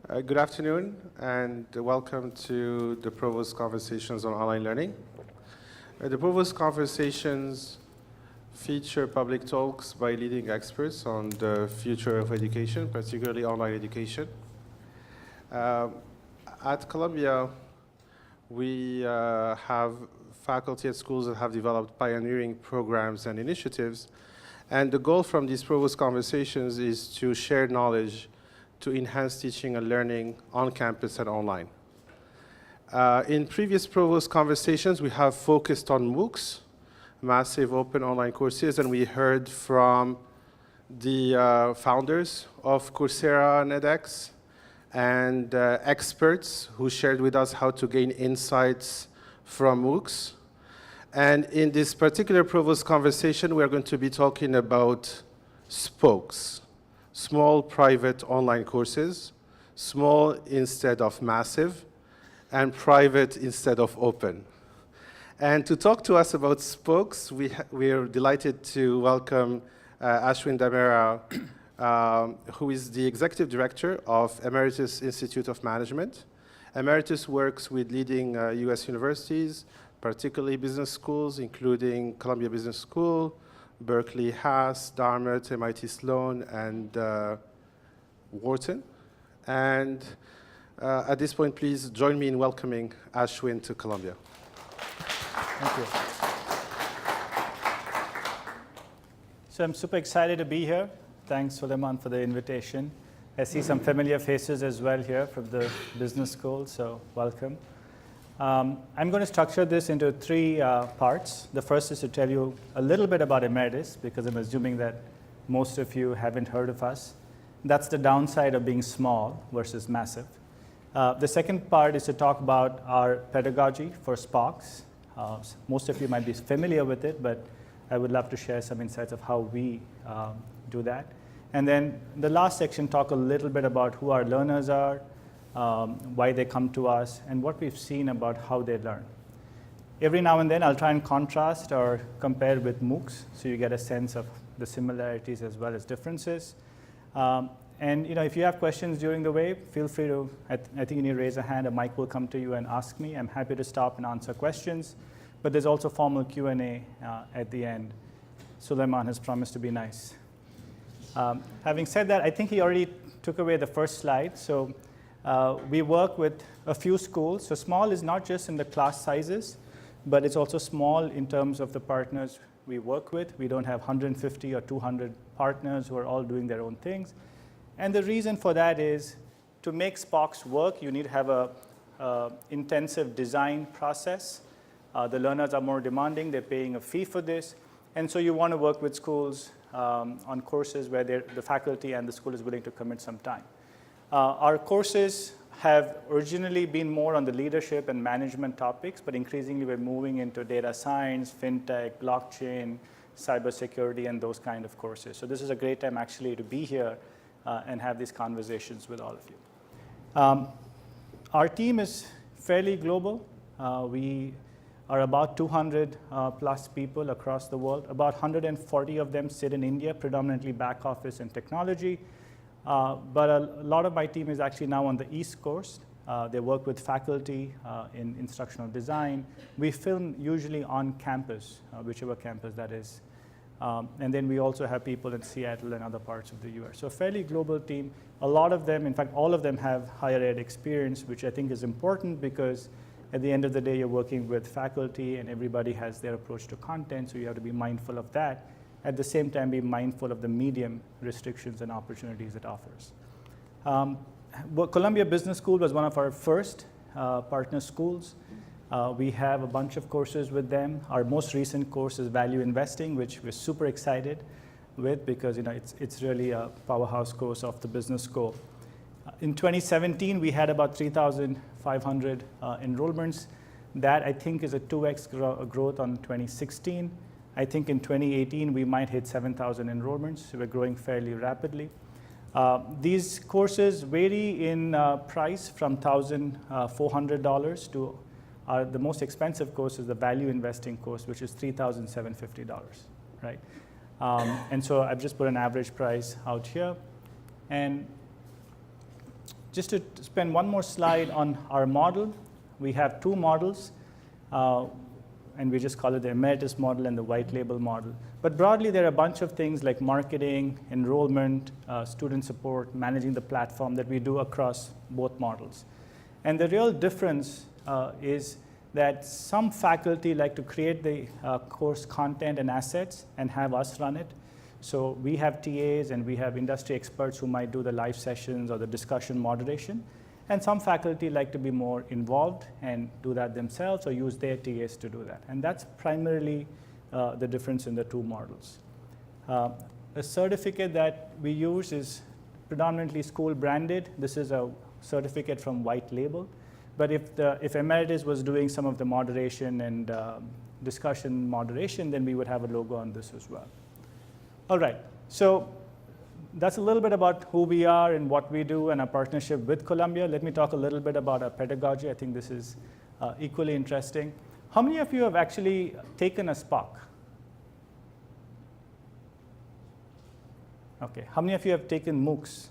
Good afternoon, and welcome to the Provost Conversations on Online Learning. The Provost Conversations feature public talks by leading experts on the future of education, particularly online education. At Columbia, we have faculty at schools that have developed pioneering programs and initiatives, and the goal from these Provost Conversations is to share knowledge to enhance teaching and learning on campus and online. In previous Provost Conversations, we have focused on MOOCs, massive open online courses, and we heard from the founders of Coursera and edX and experts who shared with us how to gain insights from MOOCs. And in this particular Provost Conversation, we're going to be talking about SPOCs. Small private online courses, small instead of massive, and private instead of open. And to talk to us about SPOCs, we are delighted to welcome Ashwin Damera, who is the Executive Director of Emeritus Institute of Management. Emeritus works with leading US universities, particularly business schools, including Columbia Business School, Berkeley Haas, Dartmouth, MIT Sloan, and Wharton. And at this point, please join me in welcoming Ashwin to Columbia. Thank you. So I'm super excited to be here. Thanks, Suleiman, for the invitation. I see some familiar faces as well here from the business school, so welcome. I'm going to structure this into three parts. The first is to tell you a little bit about Emeritus, because I'm assuming that most of you haven't heard of us. That's the downside of being small versus massive. The second part is to talk about our pedagogy for SPOCs. Most of you might be familiar with it, but I would love to share some insights of how we do that. And then the last section, talk a little bit about who our learners are, why they come to us, and what we've seen about how they learn. Every now and then, I'll try and contrast or compare with MOOCs, so you get a sense of the similarities as well as differences. And if you have questions during the way, feel free to, I think you need to raise a hand, a mic will come to you and ask me. I'm happy to stop and answer questions, but there's also formal Q&A at the end. Suleiman has promised to be nice. Having said that, I think he already took away the first slide. So we work with a few schools. So small is not just in the class sizes, but it's also small in terms of the partners we work with. We don't have 150 or 200 partners who are all doing their own things. And the reason for that is to make SPOCs work, you need to have an intensive design process. The learners are more demanding. They're paying a fee for this. And so you want to work with schools on courses where the faculty and the school is willing to commit some time. Our courses have originally been more on the leadership and management topics, but increasingly we're moving into data science, fintech, blockchain, cybersecurity, and those kind of courses. So this is a great time actually to be here and have these conversations with all of you. Our team is fairly global. We are about 200 plus people across the world. About 140 of them sit in India, predominantly back office and technology. But a lot of my team is actually now on the East Coast. They work with faculty in instructional design. We film usually on campus, whichever campus that is. And then we also have people in Seattle and other parts of the US. So a fairly global team. A lot of them, in fact, all of them have higher ed experience, which I think is important because at the end of the day, you're working with faculty and everybody has their approach to content, so you have to be mindful of that. At the same time, be mindful of the medium restrictions and opportunities it offers. Columbia Business School was one of our first partner schools. We have a bunch of courses with them. Our most recent course is Value Investing, which we're super excited with because it's really a powerhouse course of the business school. In 2017, we had about 3,500 enrollments. That, I think, is a 2x growth on 2016. I think in 2018, we might hit 7,000 enrollments, so we're growing fairly rapidly. These courses vary in price from $1,400 to the most expensive course is the Value Investing course, which is $3,750, right? And so I've just put an average price out here. And Just to spend one more slide on our model, we have two models, and we just call it the Emeritus model and the white label model. But broadly, there are a bunch of things like marketing, enrollment, student support, managing the platform that we do across both models. And the real difference is that some faculty like to create the course content and assets and have us run it. So we have TAs and we have industry experts who might do the live sessions or the discussion moderation. And some faculty like to be more involved and do that themselves or use their TAs to do that. And that's primarily the difference in the two models. A certificate that we use is predominantly school branded. This is a certificate from White Label. But if Emeritus was doing some of the moderation and discussion moderation, then we would have a logo on this as well. All right, so that's a little bit about who we are and what we do and our partnership with Columbia. Let me talk a little bit about our pedagogy. I think this is equally interesting. How many of you have actually taken a SPOC? Okay, how many of you have taken MOOCs?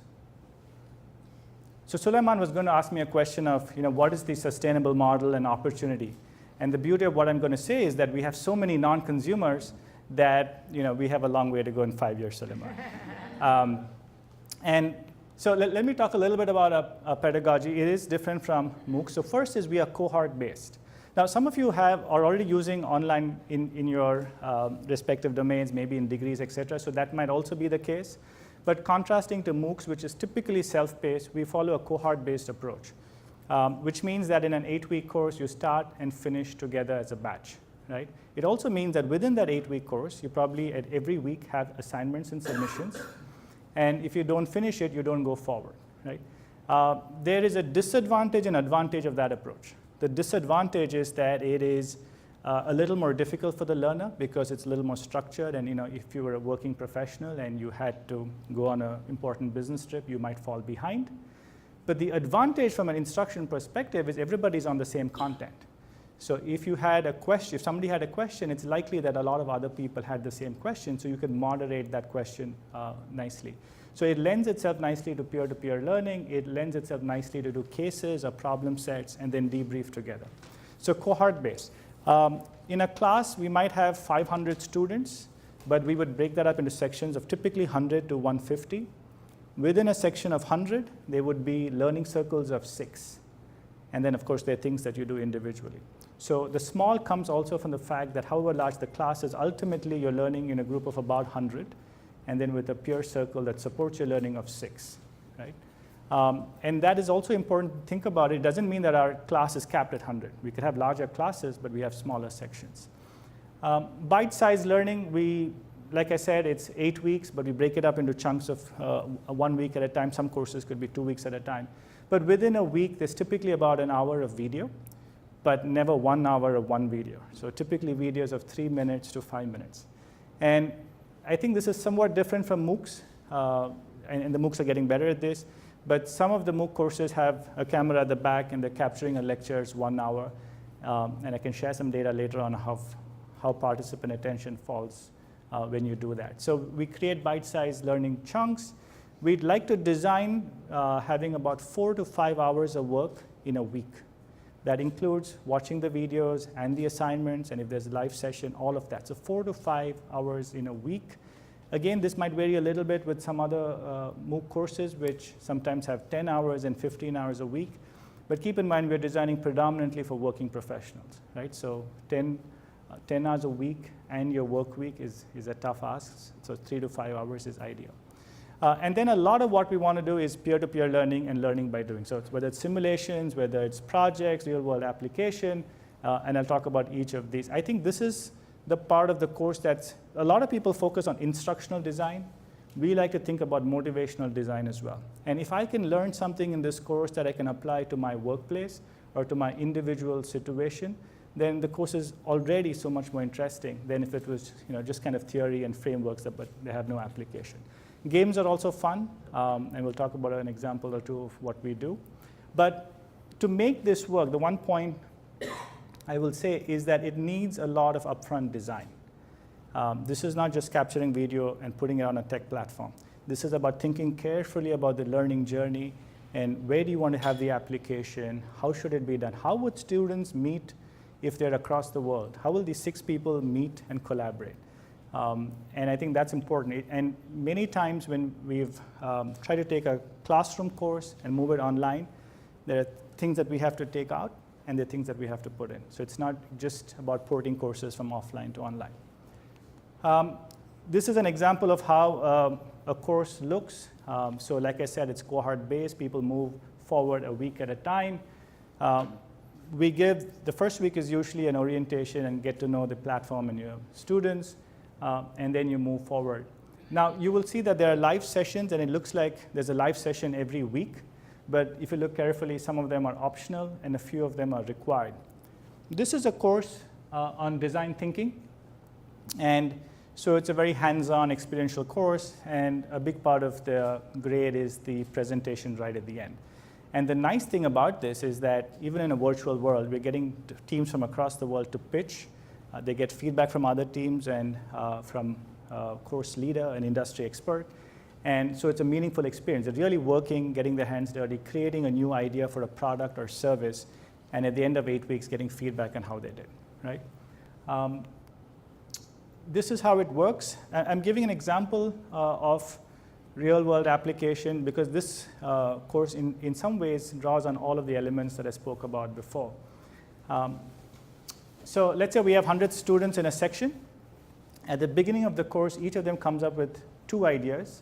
So Suleiman was going to ask me a question of, what is the sustainable model and opportunity? And the beauty of what I'm going to say is that we have so many non-consumers that we have a long way to go in 5 years, Suleiman. And so let me talk a little bit about our pedagogy. It is different from MOOCs. So first is we are cohort based. Now some of you are already using online in your respective domains, maybe in degrees, et cetera. So that might also be the case. But contrasting to MOOCs, which is typically self-paced, we follow a cohort-based approach, which means that in an 8-week course, you start and finish together as a batch, right? It also means that within that 8-week course, you probably at every week have assignments and submissions. And if you don't finish it, you don't go forward, right? There is a disadvantage and advantage of that approach. The disadvantage is that it is a little more difficult for the learner because it's a little more structured, and if you were a working professional and you had to go on an important business trip, you might fall behind. But the advantage from an instruction perspective is everybody's on the same content. So if you had a question, if somebody had a question, it's likely that a lot of other people had the same question, so you can moderate that question nicely. So it lends itself nicely to peer-to-peer learning. It lends itself nicely to do cases or problem sets and then debrief together. So cohort-based. In a class, we might have 500 students, but we would break that up into sections of typically 100 to 150. Within a section of 100, there would be learning circles of 6. And then, of course, there are things that you do individually. So the small comes also from the fact that however large the class is, ultimately you're learning in a group of about 100, and then with a peer circle that supports your learning of 6, right? And that is also important to think about. It doesn't mean that our class is capped at 100. We could have larger classes, but we have smaller sections. Bite-sized learning, like I said, it's 8 weeks, but we break it up into chunks of 1 week at a time. Some courses could be 2 weeks at a time. But within a week, there's typically about an hour of video, but never 1 hour of one video. So typically videos of 3 minutes to 5 minutes. And I think this is somewhat different from MOOCs, and the MOOCs are getting better at this. But some of the MOOC courses have a camera at the back, and they're capturing a lecture's 1 hour. And I can share some data later on how participant attention falls when you do that. So we create bite-sized learning chunks. We'd like to design having about 4 to 5 hours of work in a week. That includes watching the videos and the assignments, and if there's a live session, all of that. So 4 to 5 hours in a week. Again, this might vary a little bit with some other MOOC courses, which sometimes have 10 hours and 15 hours a week. But keep in mind, we're designing predominantly for working professionals, right? So 10 hours a week and your work week is a tough ask. So 3 to 5 hours is ideal. And then a lot of what we want to do is peer-to-peer learning and learning by doing. So whether it's simulations, whether it's projects, real-world application, and I'll talk about each of these. I think this is the part of the course that's, a lot of people focus on instructional design. We like to think about motivational design as well. And if I can learn something in this course that I can apply to my workplace or to my individual situation, then the course is already so much more interesting than if it was just kind of theory and frameworks, but they have no application. Games are also fun, and we'll talk about an example or two of what we do. But to make this work, the one point I will say is that it needs a lot of upfront design. This is not just capturing video and putting it on a tech platform. This is about thinking carefully about the learning journey and where do you want to have the application, how should it be done, how would students meet if they're across the world, how will these 6 people meet and collaborate? And I think that's important. And many times when we've tried to take a classroom course and move it online, there are things that we have to take out and there are things that we have to put in. So it's not just about porting courses from offline to online. This is an example of how a course looks. So like I said, it's cohort based. People move forward a week at a time. The first week is usually an orientation and get to know the platform and your students, and then you move forward. Now, you will see that there are live sessions, and it looks like there's a live session every week. But if you look carefully, some of them are optional, and a few of them are required. This is a course on design thinking. And so it's a very hands-on experiential course, and a big part of the grade is the presentation right at the end. And the nice thing about this is that even in a virtual world, we're getting teams from across the world to pitch. They get feedback from other teams and from course leader, an industry expert. And so it's a meaningful experience. They're really working, getting their hands dirty, creating a new idea for a product or service, and at the end of 8 weeks, getting feedback on how they did, right? This is how it works. I'm giving an example of real-world application because this course in some ways draws on all of the elements that I spoke about before. So let's say we have 100 students in a section. At the beginning of the course, each of them comes up with 2 ideas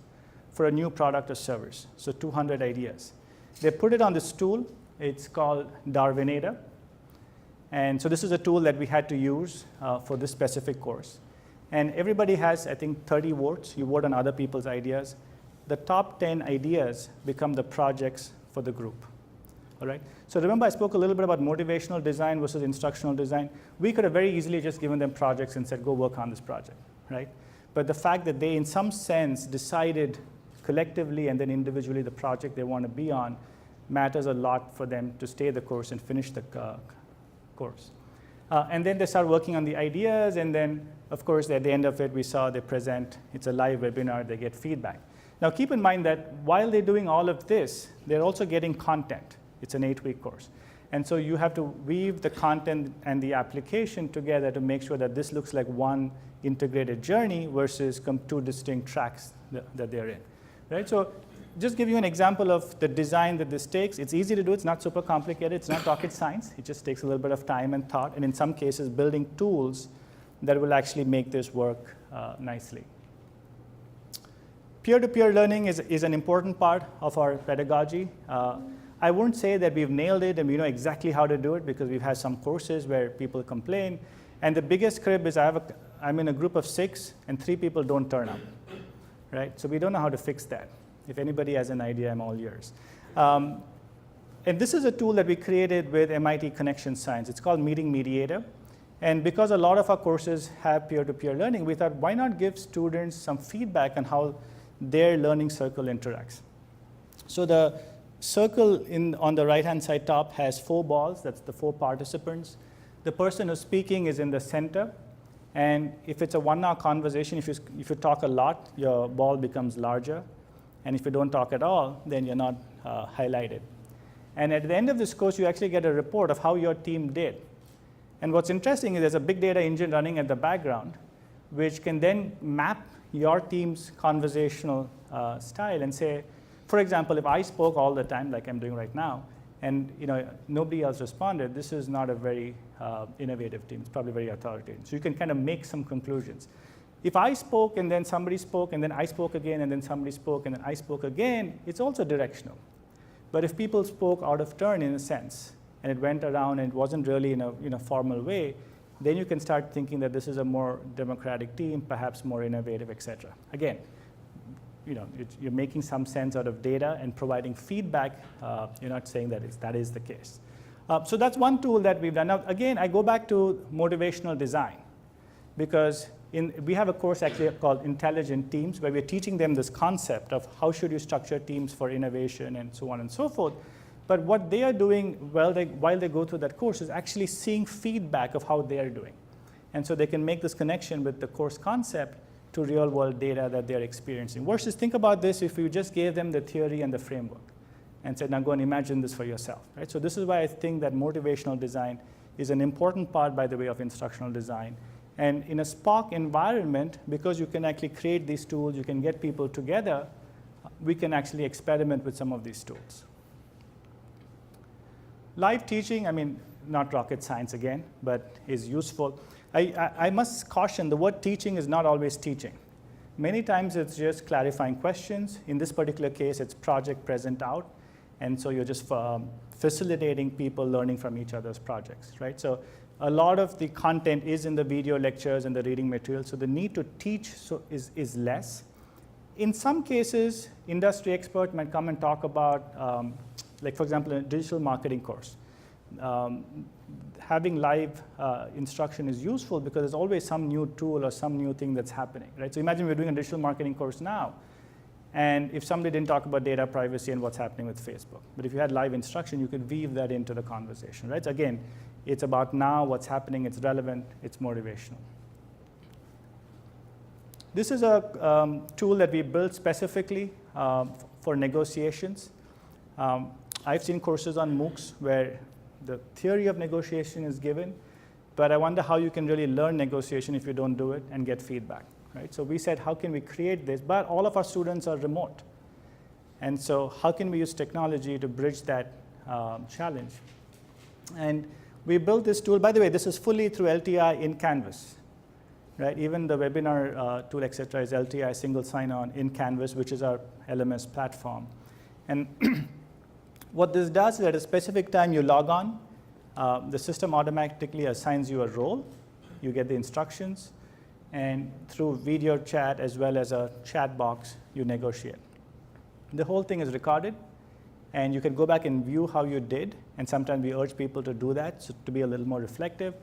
for a new product or service, so 200 ideas. They put it on this tool. It's called Darwinator. And so this is a tool that we had to use for this specific course. And everybody has, I think, 30 votes. You vote on other people's ideas. The top 10 ideas become the projects for the group. All right? So remember I spoke a little bit about motivational design versus instructional design. We could have very easily just given them projects and said, go work on this project, right? But the fact that they, in some sense, decided collectively and then individually the project they want to be on matters a lot for them to stay the course and finish the course. And then they start working on the ideas, and then, of course, at the end of it, we saw they present. It's a live webinar. They get feedback. Now, keep in mind that while they're doing all of this, they're also getting content. It's an 8-week course. And so you have to weave the content and the application together to make sure that this looks like one integrated journey versus 2 distinct tracks that they're in. Right? So just give you an example of the design that this takes. It's easy to do. It's not super complicated. It's not rocket science. It just takes a little bit of time and thought, and in some cases, building tools that will actually make this work nicely. Peer-to-peer learning is an important part of our pedagogy. I won't say that we've nailed it and we know exactly how to do it because we've had some courses where people complain. And the biggest crib is I'm in a group of 6 and 3 people don't turn up. Right? So we don't know how to fix that. If anybody has an idea, I'm all yours. And this is a tool that we created with MIT Connection Science. It's called Meeting Mediator. And because a lot of our courses have peer-to-peer learning, we thought, why not give students some feedback on how their learning circle interacts? So the circle on the right-hand side top has 4 balls. That's the 4 participants. The person who's speaking is in the center. And if it's a 1-hour conversation, if you talk a lot, your ball becomes larger. And if you don't talk at all, then you're not highlighted. And at the end of this course, you actually get a report of how your team did. And what's interesting is there's a big data engine running at the background, which can then map your team's conversational style and say, for example, if I spoke all the time, like I'm doing right now, and nobody else responded, this is not a very innovative team. It's probably very authoritarian. So you can kind of make some conclusions. If I spoke and then somebody spoke and then I spoke again and then somebody spoke and then I spoke again, it's also directional. But if people spoke out of turn in a sense and it went around and it wasn't really in a formal way, then you can start thinking that this is a more democratic team, perhaps more innovative, et cetera. Again, you're making some sense out of data and providing feedback. You're not saying that is the case. So that's one tool that we've done. Now, again, I go back to motivational design because we have a course actually called Intelligent Teams where we're teaching them this concept of how should you structure teams for innovation and so on and so forth. But what they are doing while they go through that course is actually seeing feedback of how they are doing. And so they can make this connection with the course concept to real-world data that they're experiencing. Versus think about this if you just gave them the theory and the framework. and said, now go and imagine this for yourself, right? So this is why I think that motivational design is an important part, by the way, of instructional design. And in a SPOC environment, because you can actually create these tools, you can get people together, we can actually experiment with some of these tools. Live teaching, I mean, not rocket science again, but is useful. I must caution, the word teaching is not always teaching. Many times it's just clarifying questions. In this particular case, it's project present out. And so you're just facilitating people learning from each other's projects, right? So a lot of the content is in the video lectures and the reading material, so the need to teach is less. In some cases, industry expert might come and talk about, like for example, a digital marketing course. Having live instruction is useful because there's always some new tool or some new thing that's happening, right? So imagine we're doing a digital marketing course now, and if somebody didn't talk about data privacy and what's happening with Facebook, but if you had live instruction, you could weave that into the conversation, right? So again, it's about now, what's happening, it's relevant, it's motivational. This is a tool that we built specifically for negotiations. I've seen courses on MOOCs where the theory of negotiation is given, but I wonder how you can really learn negotiation if you don't do it and get feedback, right? So we said, how can we create this? But all of our students are remote. And so how can we use technology to bridge that challenge? And we built this tool. By the way, this is fully through LTI in Canvas, right? Even the webinar tool, et cetera, is LTI single sign-on in Canvas, which is our LMS platform. And what this does is at a specific time you log on, the system automatically assigns you a role, you get the instructions, and through video chat as well as a chat box, you negotiate. The whole thing is recorded, and you can go back and view how you did, and sometimes we urge people to do that, so to be a little more reflective.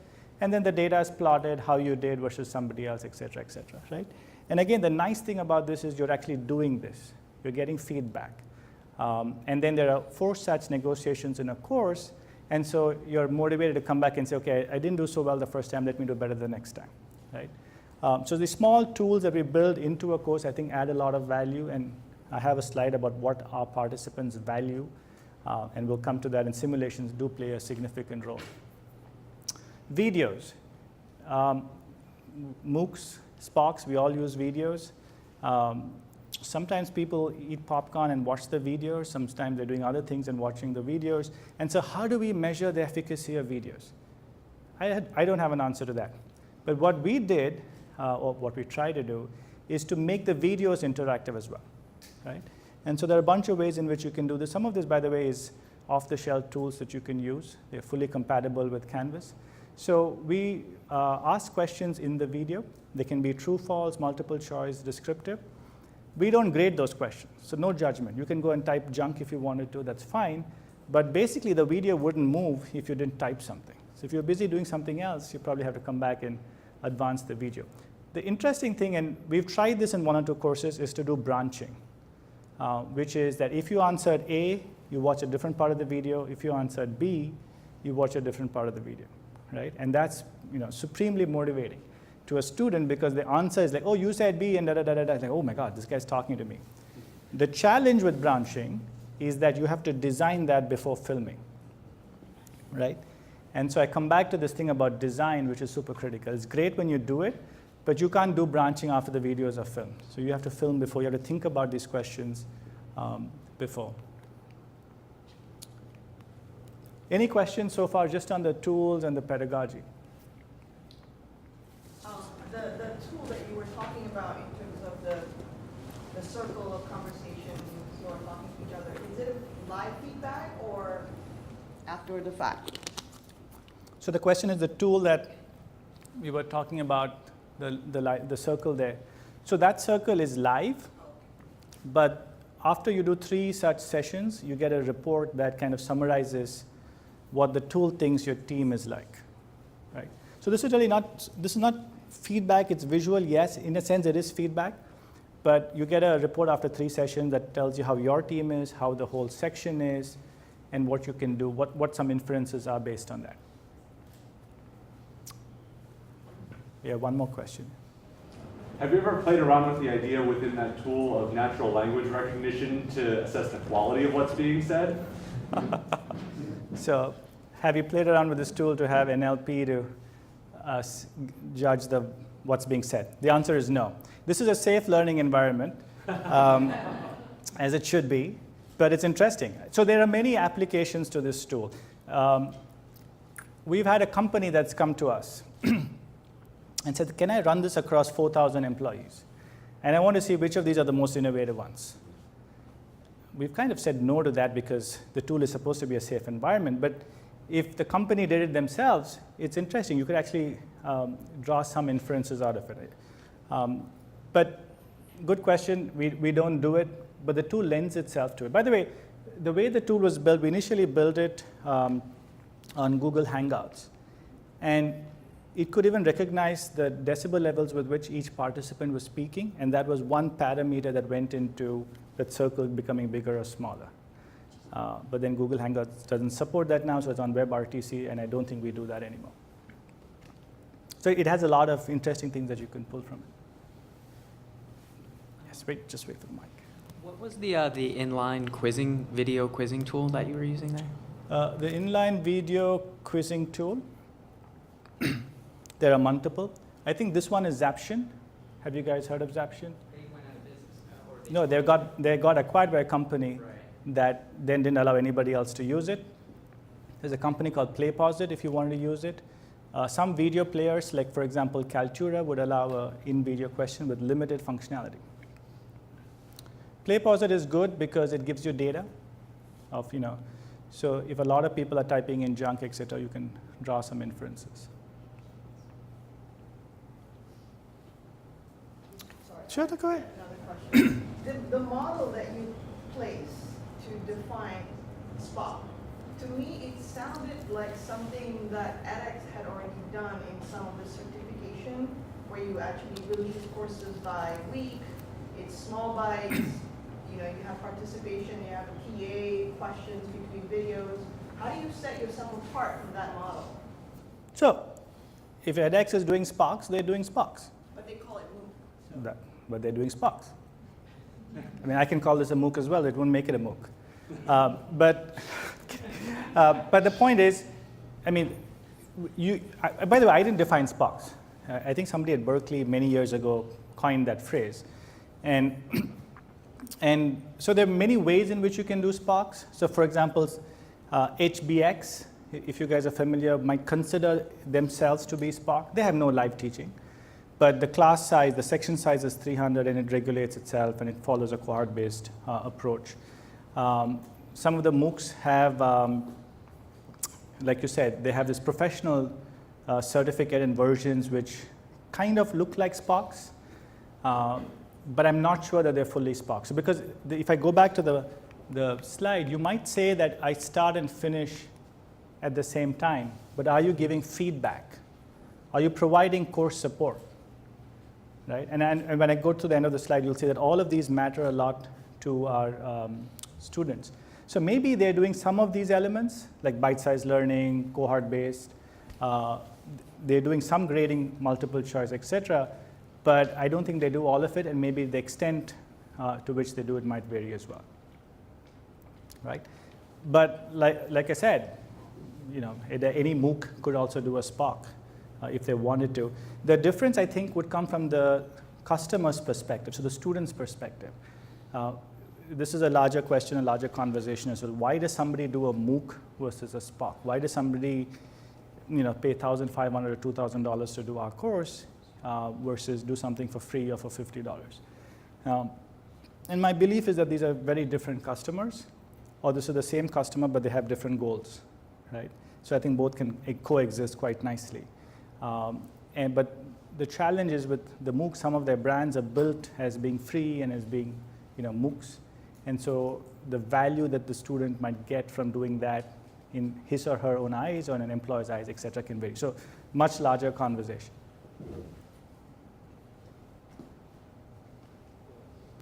And then the data is plotted, how you did versus somebody else, et cetera, right? And again, the nice thing about this is you're actually doing this. You're getting feedback. And then there are 4 such negotiations in a course, and so you're motivated to come back and say, okay, I didn't do so well the first time, let me do better the next time, right? So the small tools that we build into a course, I think, add a lot of value, and I have a slide about what our participants value, and we'll come to that, and simulations do play a significant role. Videos. MOOCs, SPOCs, we all use videos. Sometimes people eat popcorn and watch the videos. Sometimes they're doing other things and watching the videos. And so how do we measure the efficacy of videos? I don't have an answer to that. But what we did, or what we try to do, is to make the videos interactive as well, right? And so there are a bunch of ways in which you can do this. Some of this, by the way, is off-the-shelf tools that you can use. They're fully compatible with Canvas. So we ask questions in the video. They can be true, false, multiple choice, descriptive. We don't grade those questions, so no judgment. You can go and type junk if you wanted to, that's fine. But basically, the video wouldn't move if you didn't type something. So if you're busy doing something else, you probably have to come back and advance the video. The interesting thing, and we've tried this in 1 or 2 courses, is to do branching, which is that if you answered A, you watch a different part of the video. If you answered B, you watch a different part of the video, right? And that's supremely motivating to a student because the answer is like, oh, you said B and da-da-da-da-da. Like, oh my God, this guy's talking to me. The challenge with branching is that you have to design that before filming, right? And so I come back to this thing about design, which is super critical. It's great when you do it, but you can't do branching after the videos are filmed. So you have to film before. You have to think about these questions before. Any questions so far just on the tools and the pedagogy? The tool that you were talking about in terms of the circle of conversations who are talking to each other, is it live feedback or after the fact? So the question is the tool that we were talking about, the circle there. So that circle is live, but after you do 3 such sessions, you get a report that kind of summarizes what the tool thinks your team is like, right? So this is really not feedback, it's visual. Yes, in a sense it is feedback, but you get a report after 3 sessions that tells you how your team is, how the whole section is, and what you can do, what some inferences are based on that. Yeah, one more question. Have you ever played around with the idea within that tool of natural language recognition to assess the quality of what's being said? So have you played around with this tool to have NLP to judge what's being said? The answer is no. This is a safe learning environment, as it should be, but it's interesting. So there are many applications to this tool. We've had a company that's come to us and said, can I run this across 4,000 employees? And I want to see which of these are the most innovative ones. We've kind of said no to that because the tool is supposed to be a safe environment. But if the company did it themselves, it's interesting. You could actually draw some inferences out of it. But good question. We don't do it, but the tool lends itself to it. By the way the tool was built, we initially built it on Google Hangouts. And it could even recognize the decibel levels with which each participant was speaking, and that was one parameter that went into that circle becoming bigger or smaller. But then Google Hangouts doesn't support that now, so it's on WebRTC, and I don't think we do that anymore. So it has a lot of interesting things that you can pull from it. Yes, just wait for the mic. What was the inline quizzing, video quizzing tool that you were using there? The inline video quizzing tool, there are multiple. I think this one is Zaption. Have you guys heard of Zaption? They went out of business. No, they got acquired by a company that then didn't allow anybody else to use it. There's a company called PlayPosit if you wanted to use it. Some video players, like for example, Kaltura, would allow an in-video question with limited functionality. PlayPosit is good because it gives you data of, so if a lot of people are typing in junk, et cetera, you can draw some inferences. Sorry. Sure, go ahead. Another question. The model that you place to define SPOC, to me it sounded like something that edX had already done in some of the certification, where you actually release courses by week, it's small bites, you have participation, you have a PA, questions between videos. How do you set yourself apart from that model? So if edX is doing SPOCs, they're doing SPOCs. But they call it MOOC. But they're doing SPOCs. I mean, I can call this a MOOC as well. It won't make it a MOOC. But the point is, I mean, by the way, I didn't define SPOCs. I think somebody at Berkeley many years ago coined that phrase. And so there are many ways in which you can do SPOCs. So for example, HBX, if you guys are familiar, might consider themselves to be SPOC. They have no live teaching. But the class size, the section size is 300, and it regulates itself, and it follows a cohort-based approach. Some of the MOOCs have, like you said, they have this professional certificate and versions which kind of look like SPOCs, but I'm not sure that they're fully SPOCs. So because if I go back to the slide, you might say that I start and finish at the same time, but are you giving feedback? Are you providing course support? Right? And when I go to the end of the slide, you'll see that all of these matter a lot to our students. So maybe they're doing some of these elements, like bite-sized learning, cohort based. They're doing some grading, multiple choice, et cetera. But I don't think they do all of it, and maybe the extent to which they do it might vary as well. Right? But like I said, any MOOC could also do a SPOC if they wanted to. The difference, I think, would come from the customer's perspective, so the student's perspective. This is a larger question, a larger conversation as well. Why does somebody do a MOOC versus a SPOC? Why does somebody pay $1,500 or $2,000 to do our course versus do something for free or for $50? And my belief is that these are very different customers, or this is the same customer, but they have different goals, right? So I think both can coexist quite nicely. But the challenge is with the MOOC, some of their brands are built as being free and as being MOOCs. And so the value that the student might get from doing that in his or her own eyes or in an employer's eyes, et cetera, can vary. So much larger conversation.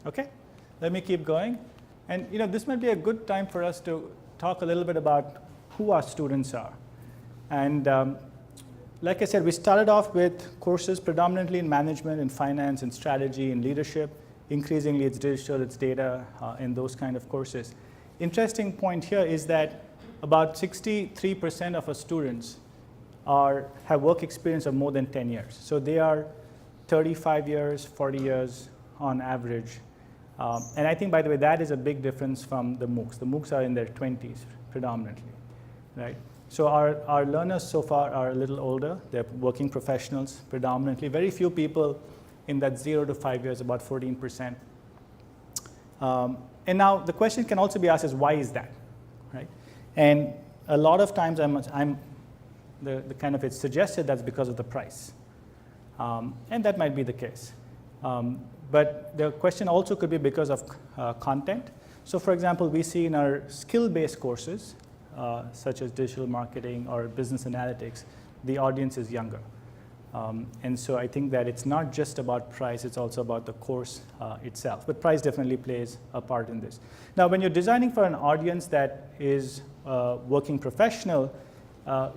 Okay, let me keep going. And this might be a good time for us to talk a little bit about who our students are. And like I said, we started off with courses predominantly in management, in finance, in strategy, in leadership. Increasingly, it's digital, it's data, and those kind of courses. Interesting point here is that about 63% of our students have work experience of more than 10 years. So they are 35 years, 40 years on average. And I think, by the way, that is a big difference from the MOOCs. The MOOCs are in their 20s predominantly, right? So our learners so far are a little older. They're working professionals predominantly. Very few people in that 0 to 5 years, about 14%. And now the question can also be asked is, why is that, right? And a lot of times it's suggested that's because of the price. And that might be the case. But the question also could be because of content. So for example, we see in our skill-based courses, such as digital marketing or business analytics, the audience is younger. And so I think that it's not just about price, it's also about the course itself. But price definitely plays a part in this. Now, when you're designing for an audience that is working professional,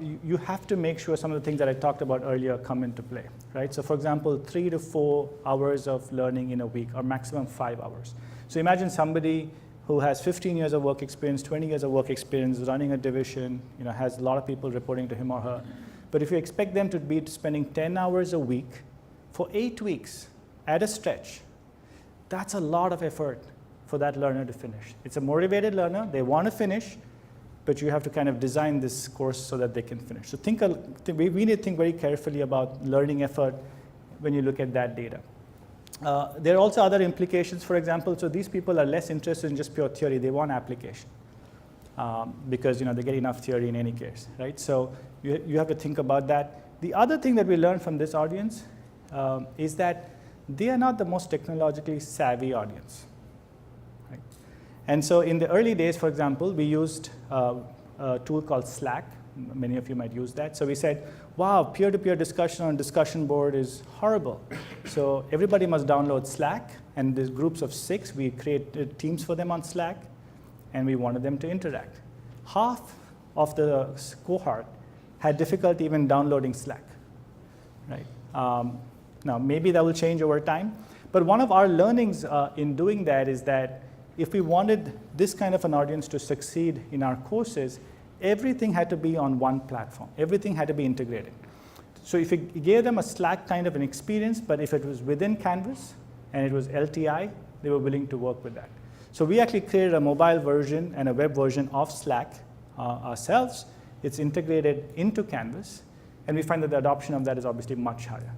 you have to make sure some of the things that I talked about earlier come into play, right? So for example, 3 to 4 hours of learning in a week, or maximum 5 hours. So imagine somebody who has 15 years of work experience, 20 years of work experience, running a division, has a lot of people reporting to him or her. But if you expect them to be spending 10 hours a week for 8 weeks at a stretch, that's a lot of effort for that learner to finish. It's a motivated learner, they want to finish, but you have to kind of design this course so that they can finish. So we need to think very carefully about learning effort when you look at that data. There are also other implications. For example, so these people are less interested in just pure theory. They want application because they get enough theory in any case, right? So you have to think about that. The other thing that we learned from this audience is that they are not the most technologically savvy audience, right? And so in the early days, for example, we used a tool called Slack. Many of you might use that. So we said, wow, peer-to-peer discussion on discussion board is horrible. So everybody must download Slack, and there's groups of 6. We created teams for them on Slack, and we wanted them to interact. Half of the cohort had difficulty even downloading Slack, right? Now, maybe that will change over time, but one of our learnings in doing that is that if we wanted this kind of an audience to succeed in our courses, everything had to be on one platform. Everything had to be integrated. So if you gave them a Slack kind of an experience, but if it was within Canvas and it was LTI, they were willing to work with that. So we actually created a mobile version and a web version of Slack ourselves. It's integrated into Canvas, and we find that the adoption of that is obviously much higher.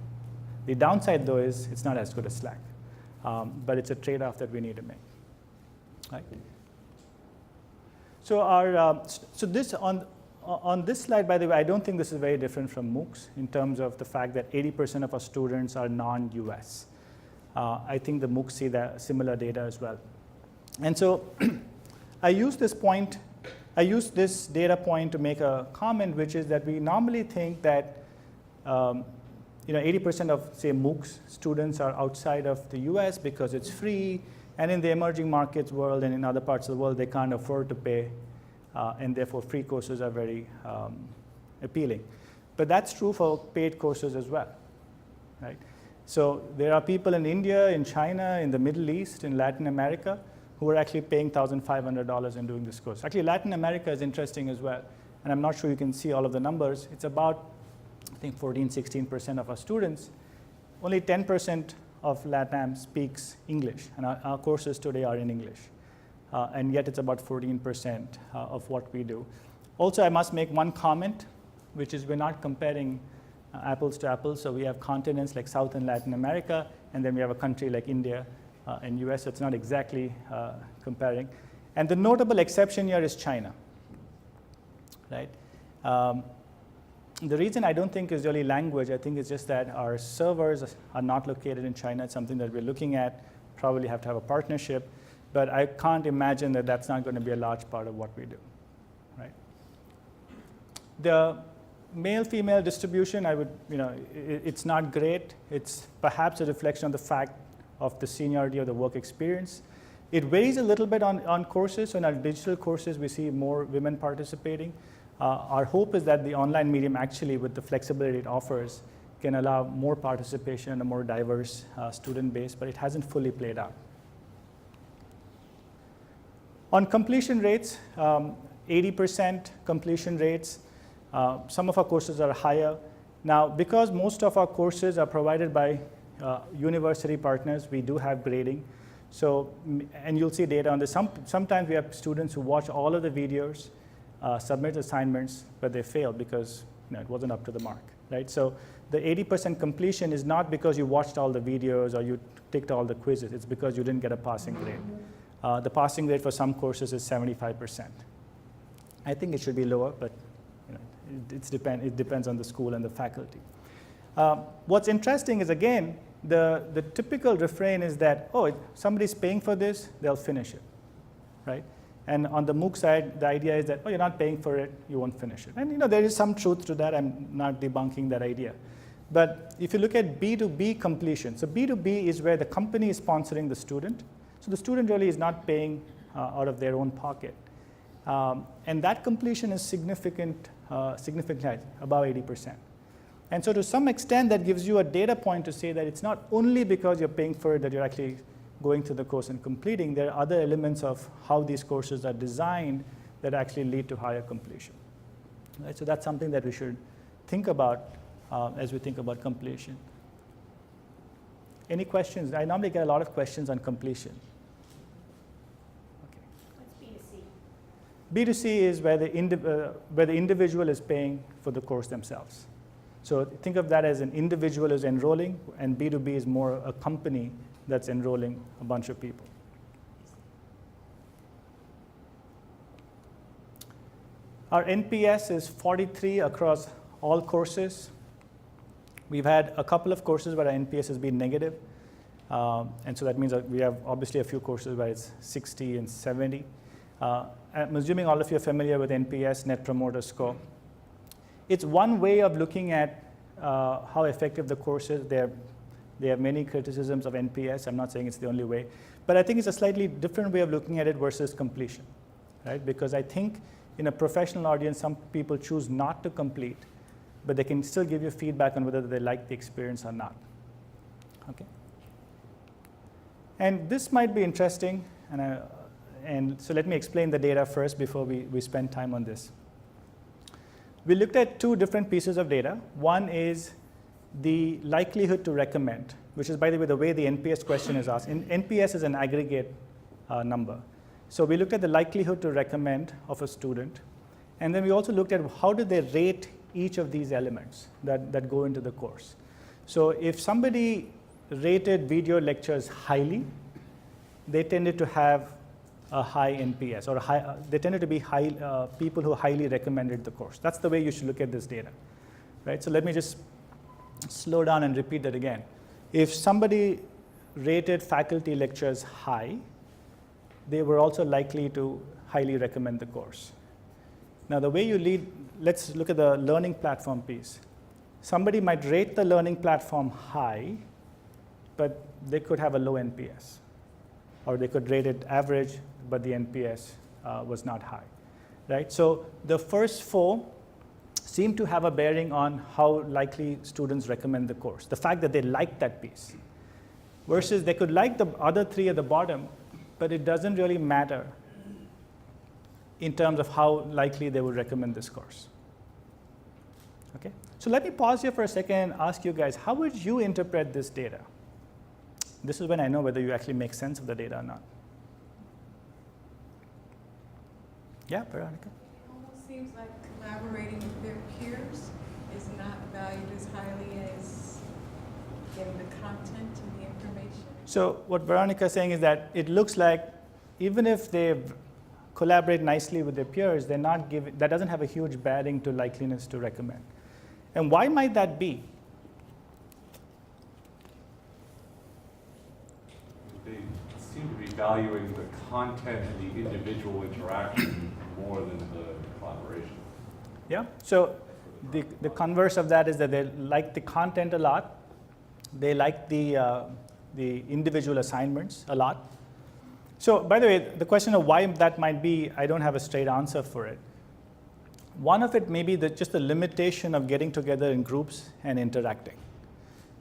The downside, though, is it's not as good as Slack, but it's a trade-off that we need to make. Right? So this on this slide, by the way, I don't think this is very different from MOOCs in terms of the fact that 80% of our students are non-US. I think the MOOCs see that similar data as well. And so I use this data point to make a comment, which is that we normally think that 80% of, say, MOOCs students are outside of the US because it's free, and in the emerging markets world and in other parts of the world, they can't afford to pay, and therefore free courses are very appealing. But that's true for paid courses as well, right? So there are people in India, in China, in the Middle East, in Latin America, who are actually paying $1,500 and doing this course. Actually, Latin America is interesting as well, and I'm not sure you can see all of the numbers. It's about, I think, 14-16% of our students. Only 10% of LATAM speaks English, and our courses today are in English. And yet it's about 14% of what we do. Also, I must make one comment, which is we're not comparing apples to apples. So we have continents like South and Latin America, and then we have a country like India and US, so it's not exactly comparing. And the notable exception here is China, right? The reason I don't think is really language. I think it's just that our servers are not located in China. It's something that we're looking at, probably have to have a partnership, but I can't imagine that that's not going to be a large part of what we do, right? The male-female distribution, it's not great. It's perhaps a reflection of the fact of the seniority of the work experience. It varies a little bit on courses. So in our digital courses, we see more women participating. Our hope is that the online medium actually, with the flexibility it offers, can allow more participation and a more diverse student base, but it hasn't fully played out. On completion rates, 80% completion rates. Some of our courses are higher. Now, because most of our courses are provided by university partners, we do have grading. So, and you'll see data on this. Sometimes we have students who watch all of the videos, submit assignments, but they fail because it wasn't up to the mark, right? So the 80% completion is not because you watched all the videos or you ticked all the quizzes. It's because you didn't get a passing grade. The passing rate for some courses is 75%. I think it should be lower, but it depends on the school and the faculty. What's interesting is, again, the typical refrain is that, oh, somebody's paying for this, they'll finish it, right? And on the MOOC side, the idea is that, oh, you're not paying for it, you won't finish it. And there is some truth to that. I'm not debunking that idea. But if you look at B2B completion, so B2B is where the company is sponsoring the student. So the student really is not paying out of their own pocket. And that completion is significantly high, about 80%. And so to some extent, that gives you a data point to say that it's not only because you're paying for it that you're actually going through the course and completing. There are other elements of how these courses are designed that actually lead to higher completion. Right? So that's something that we should think about as we think about completion. Any questions? I normally get a lot of questions on completion. Okay. B2C is where the individual is paying for the course themselves. So think of that as an individual is enrolling, and B2B is more a company that's enrolling a bunch of people. Our NPS is 43 across all courses. We've had a couple of courses where our NPS has been negative. And so that means that we have obviously a few courses where it's 60 and 70. I'm assuming all of you are familiar with NPS, Net Promoter Score. It's one way of looking at how effective the course is. There are many criticisms of NPS. I'm not saying it's the only way. But I think it's a slightly different way of looking at it versus completion, right? Because I think in a professional audience, some people choose not to complete, but they can still give you feedback on whether they like the experience or not. Okay. And this might be interesting, and so let me explain the data first before we spend time on this. We looked at two different pieces of data. One is the likelihood to recommend, which is, by the way the NPS question is asked. NPS is an aggregate number. So we looked at the likelihood to recommend of a student. And then we also looked at how do they rate each of these elements that go into the course. So if somebody rated video lectures highly, they tended to have a high NPS, or they tended to be people who highly recommended the course. That's the way you should look at this data, right? So let me just slow down and repeat that again. If somebody rated faculty lectures high, they were also likely to highly recommend the course. Now, the way you lead, let's look at the learning platform piece. Somebody might rate the learning platform high, but they could have a low NPS. Or they could rate it average, but the NPS was not high, right? So the first four seem to have a bearing on how likely students recommend the course, the fact that they like that piece. Versus they could like the other three at the bottom, but it doesn't really matter in terms of how likely they would recommend this course. Okay? So let me pause here for a second and ask you guys, how would you interpret this data? This is when I know whether you actually make sense of the data or not. Yeah, Veronica? It almost seems like collaborating with their peers is not valued as highly as getting the content and the information. So what Veronica is saying is that it looks like even if they collaborate nicely with their peers, they're not giving, that doesn't have a huge bearing to likeliness to recommend. And why might that be? They seem to be valuing the content and the individual interaction more than the collaboration. Yeah, so the converse of that is that they like the content a lot. They like the individual assignments a lot. So by the way, the question of why that might be, I don't have a straight answer for it. One of it may be just the limitation of getting together in groups and interacting,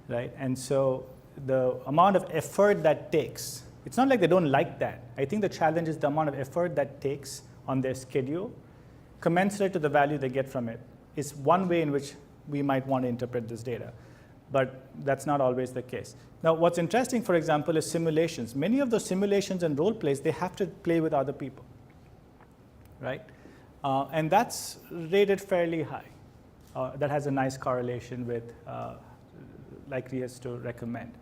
right? And so the amount of effort that takes, it's not like they don't like that. I think the challenge is the amount of effort that takes on their schedule, commensurate to the value they get from it, is one way in which we might want to interpret this data. But that's not always the case. Now, what's interesting, for example, is simulations. Many of those simulations and role plays, they have to play with other people, right? And that's rated fairly high. That has a nice correlation with likeliness to recommend.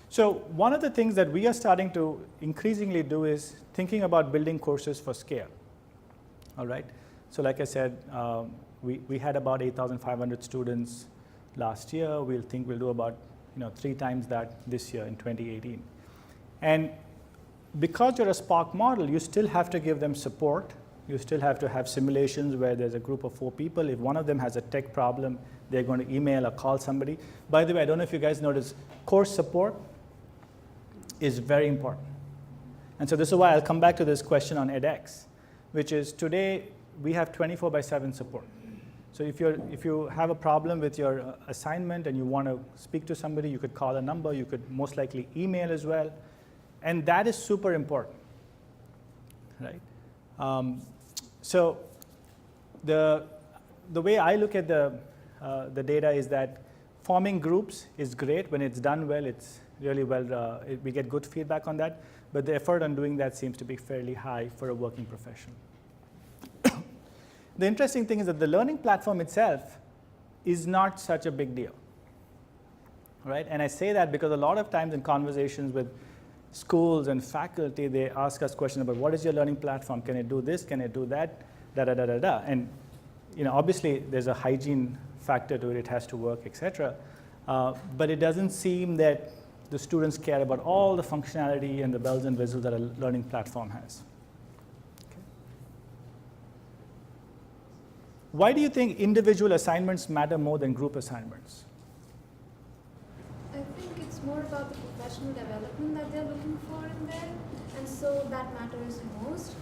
So one of the things that we are starting to increasingly do is thinking about building courses for scale, all right? So like I said, we had about 8,500 students last year. We'll do about 3 times that this year in 2018. And because you're a SPOC model, you still have to give them support. You still have to have simulations where there's a group of 4 people. If one of them has a tech problem, they're going to email or call somebody. By the way, I don't know if you guys noticed, course support is very important. And so this is why I'll come back to this question on edX, which is today we have 24/7 support. So if you have a problem with your assignment and you want to speak to somebody, you could call a number, you could most likely email as well. And that is super important, right? So the way I look at the data is that forming groups is great. When it's done well, it's really well, we get good feedback on that. But the effort on doing that seems to be fairly high for a working professional. The interesting thing is that the learning platform itself is not such a big deal, right? And I say that because a lot of times in conversations with schools and faculty, they ask us questions about what is your learning platform? Can it do this? Can it do that? Da da da da da. And obviously there's a hygiene factor to it. It has to work, etc. But it doesn't seem that the students care about all the functionality and the bells and whistles that a learning platform has. Why do you think individual assignments matter more than group assignments? I think it's more about the professional development that they're looking for in there, and so that matters most.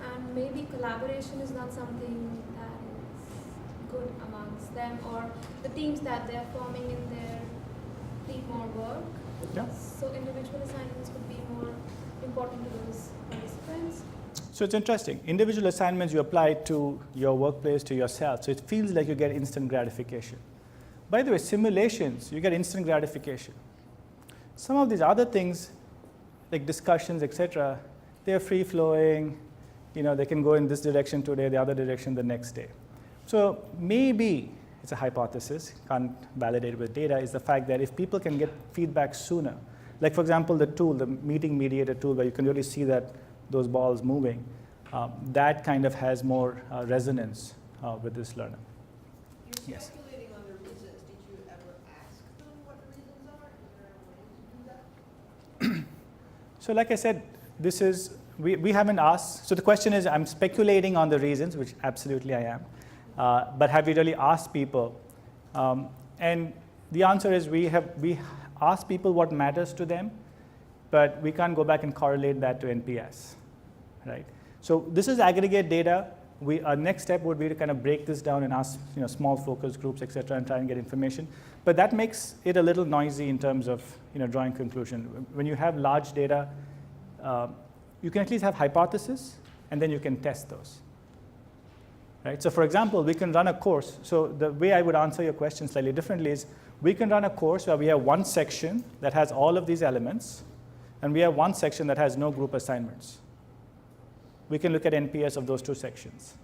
And maybe collaboration is not something that is good amongst them, or the teams that they're forming in there need more work. Yeah. So individual assignments could be more important to those participants. So it's interesting. Individual assignments you apply to your workplace, to yourself. So it feels like you get instant gratification. By the way, simulations, you get instant gratification. Some of these other things, like discussions, etc., they're free-flowing. They can go in this direction today, the other direction the next day. So maybe, it's a hypothesis, can't validate it with data, is the fact that if people can get feedback sooner, like for example, the tool, the meeting Mediator tool, where you can really see that those balls moving, that kind of has more resonance with this learner. You're Yes. speculating on the reasons. Did you ever ask them what the reasons are? Is there a way to do that? So like I said, we haven't asked. So the question is, I'm speculating on the reasons, which absolutely I am. But have we really asked people? And the answer is we asked people what matters to them, but we can't go back and correlate that to NPS, right? So this is aggregate data. Our next step would be to kind of break this down and ask small focus groups, et cetera, and try and get information. But that makes it a little noisy in terms of drawing conclusion. When you have large data, you can at least have hypotheses, and then you can test those. Right? So for example, we can run a course. So the way I would answer your question slightly differently is we can run a course where we have one section that has all of these elements, and we have one section that has no group assignments. We can look at NPS of those 2 sections.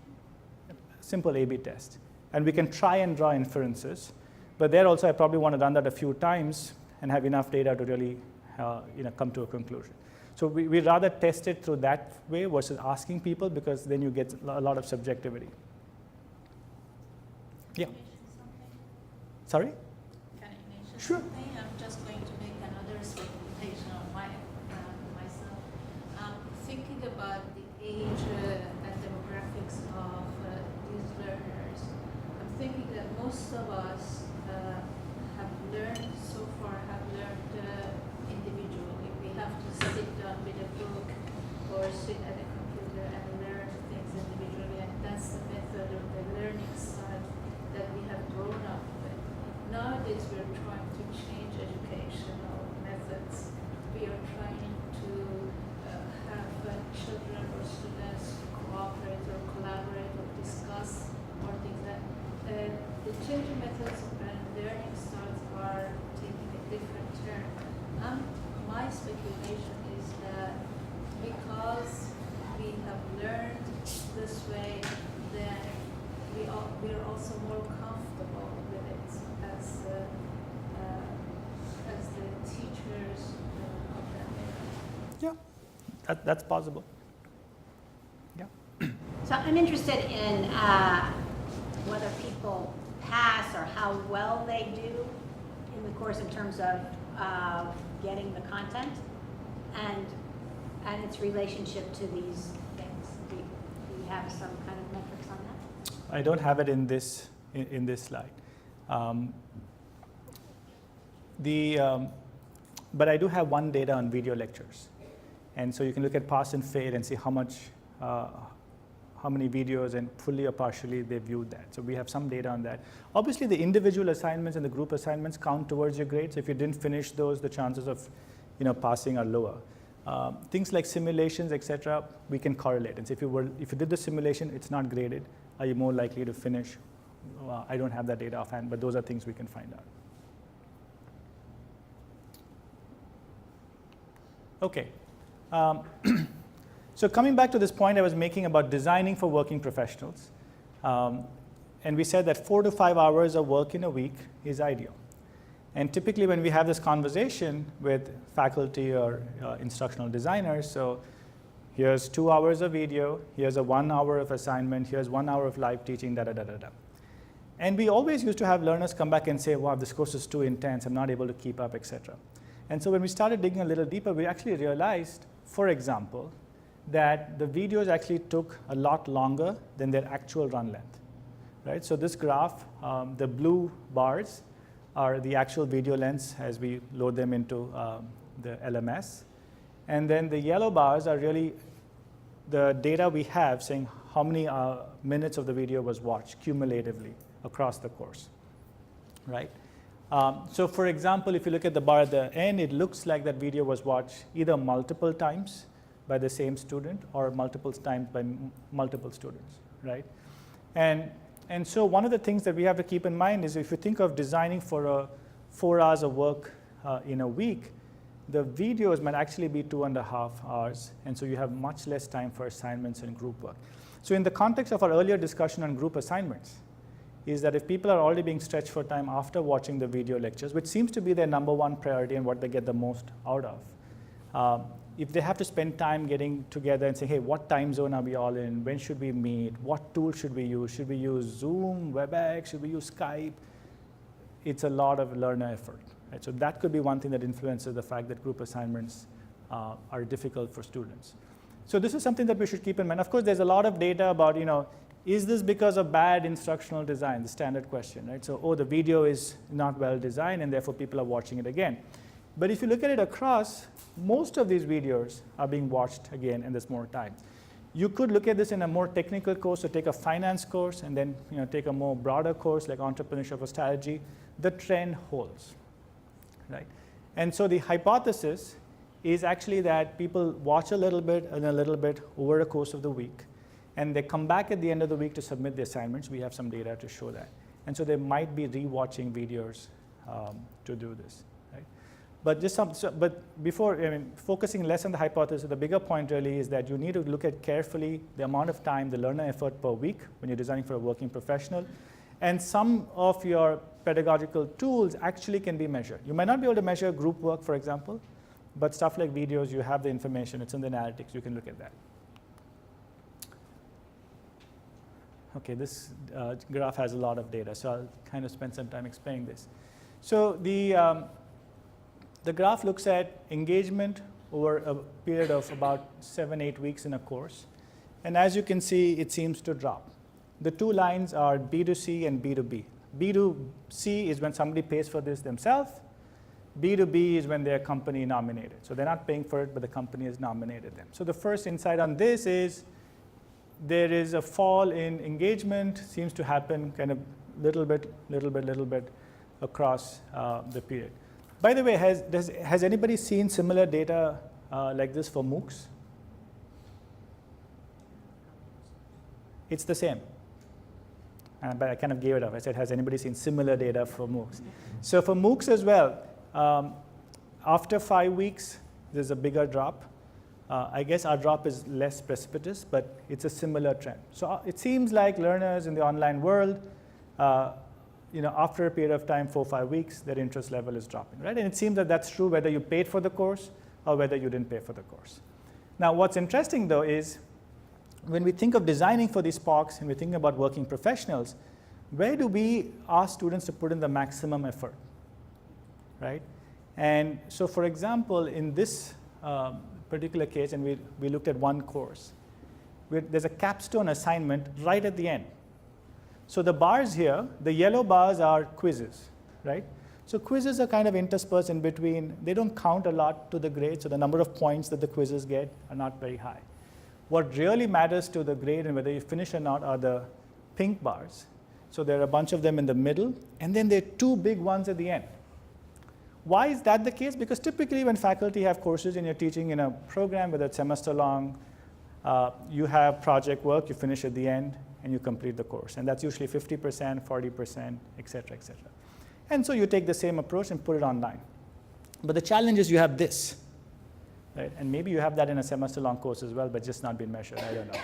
Simple A/B test. And we can try and draw inferences. But there also, I probably want to run that a few times and have enough data to really come to a conclusion. So we'd rather test it through that way versus asking people, because then you get a lot of subjectivity. Yeah. Sorry? Can I mention Sure. something? I'm just going to make another segmentation of myself. Thinking about the age and demographics of these learners, I'm thinking that most of us have learned individually. We have to sit down with a book or sit at a computer and learn things individually, and that's that's the method of the learning style that we have grown up with. Nowadays, we're trying to change educational methods. We are trying to have children or students cooperate or collaborate or discuss or things that the changing methods and learning styles are taking a different turn. My speculation is that because we have learned this way, then we are also more comfortable with it as the teachers of that method. Yeah, that's possible. Yeah. So I'm interested in whether people pass or how well they do in the course in terms of getting the content and its relationship to these things. Do you have some kind of metrics on that? I don't have it in this slide. But I do have one data on video lectures. And so you can look at pass and fail and see how many videos and fully or partially they viewed that. So we have some data on that. Obviously, the individual assignments and the group assignments count towards your grades. If you didn't finish those, the chances of passing are lower. Things like simulations, etc., we can correlate. And so if you did the simulation, it's not graded. Are you more likely to finish? I don't have that data offhand, but those are things we can find out. Okay. So coming back to this point I was making about designing for working professionals, and we said that 4 to 5 hours of work in a week is ideal. And typically when we have this conversation with faculty or instructional designers, so here's 2 hours of video, here's a 1 hour of assignment, here's 1 hour of live teaching, da-da-da-da-da. And we always used to have learners come back and say, wow, this course is too intense, I'm not able to keep up, etc. And so when we started digging a little deeper, we actually realized, for example, that the videos actually took a lot longer than their actual run length, right? So this graph, the blue bars are the actual video lengths as we load them into the LMS. And then the yellow bars are really the data we have saying how many minutes of the video was watched cumulatively across the course, right? So for example, if you look at the bar at the end, it looks like that video was watched either multiple times by the same student or multiple times by multiple students, right? And so one of the things that we have to keep in mind is if you think of designing for 4 hours of work in a week, the videos might actually be 2.5 hours, and so you have much less time for assignments and group work. So in the context of our earlier discussion on group assignments, is that if people are already being stretched for time after watching the video lectures, which seems to be their #1 priority and what they get the most out of, if they have to spend time getting together and say, hey, what time zone are we all in? When should we meet? What tool should we use? Should we use Zoom, WebEx? Should we use Skype? It's a lot of learner effort. Right? So that could be one thing that influences the fact that group assignments are difficult for students. So this is something that we should keep in mind. Of course, there's a lot of data about, is this because of bad instructional design, the standard question, right? So, the video is not well designed and therefore people are watching it again. But if you look at it across, most of these videos are being watched again and there's more time. You could look at this in a more technical course, so take a finance course and then take a more broader course like entrepreneurship or strategy. The trend holds, right? And so the hypothesis is actually that people watch a little bit and a little bit over the course of the week, and they come back at the end of the week to submit the assignments. We have some data to show that. And so they might be re-watching videos to do this. But before focusing less on the hypothesis, the bigger point really is that you need to look at carefully the amount of time, the learner effort per week when you're designing for a working professional. And some of your pedagogical tools actually can be measured. You might not be able to measure group work, for example, but stuff like videos, you have the information, it's in the analytics, you can look at that. Okay, this graph has a lot of data, so I'll kind of spend some time explaining this. So the graph looks at engagement over a period of about 7-8 weeks in a course. And as you can see, it seems to drop. The two lines are B2C and B2B. B2C is when somebody pays for this themselves. B2B is when they're company nominated. So they're not paying for it, but the company has nominated them. So the first insight on this is there is a fall in engagement, seems to happen kind of little bit across the period. By the way, has anybody seen similar data like this for MOOCs? It's the same. But I kind of gave it up. I said, has anybody seen similar data for MOOCs? So for MOOCs as well, after 5 weeks, there's a bigger drop. I guess our drop is less precipitous, but it's a similar trend. So it seems like learners in the online world, after a period of time, 4 or 5 weeks, their interest level is dropping, right? And it seems that that's true whether you paid for the course or whether you didn't pay for the course. Now, what's interesting, though, is when we think of designing for these SPOCs and we think about working professionals, where do we ask students to put in the maximum effort, right? And so, for example, in this particular case, and we looked at one course, there's a capstone assignment right at the end. So the bars here, the yellow bars are quizzes, right? So quizzes are kind of interspersed in between. They don't count a lot to the grade, so the number of points that the quizzes get are not very high. What really matters to the grade and whether you finish or not are the pink bars. So there are a bunch of them in the middle, and then there are 2 big ones at the end. Why is that the case? Because typically when faculty have courses and you're teaching in a program, whether it's semester long, you have project work, you finish at the end, and you complete the course. And that's usually 50%, 40%, et cetera, et cetera. And so you take the same approach and put it online. But the challenge is you have this, right? And maybe you have that in a semester long course as well, but just not been measured, I don't know.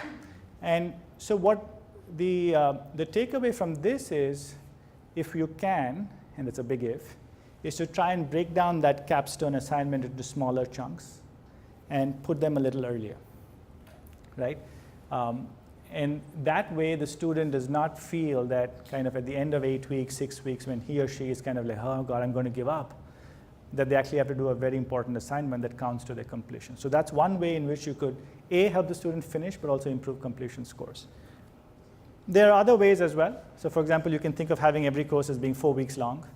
And so what the takeaway from this is, if you can, and it's a big if, is to try and break down that capstone assignment into smaller chunks and put them a little earlier, right? And that way the student does not feel that kind of at the end of 8 weeks, 6 weeks, when he or she is kind of like, oh God, I'm going to give up, that they actually have to do a very important assignment that counts to their completion. So that's one way in which you could, A, help the student finish, but also improve completion scores. There are other ways as well. So for example, you can think of having every course as being 4 weeks long.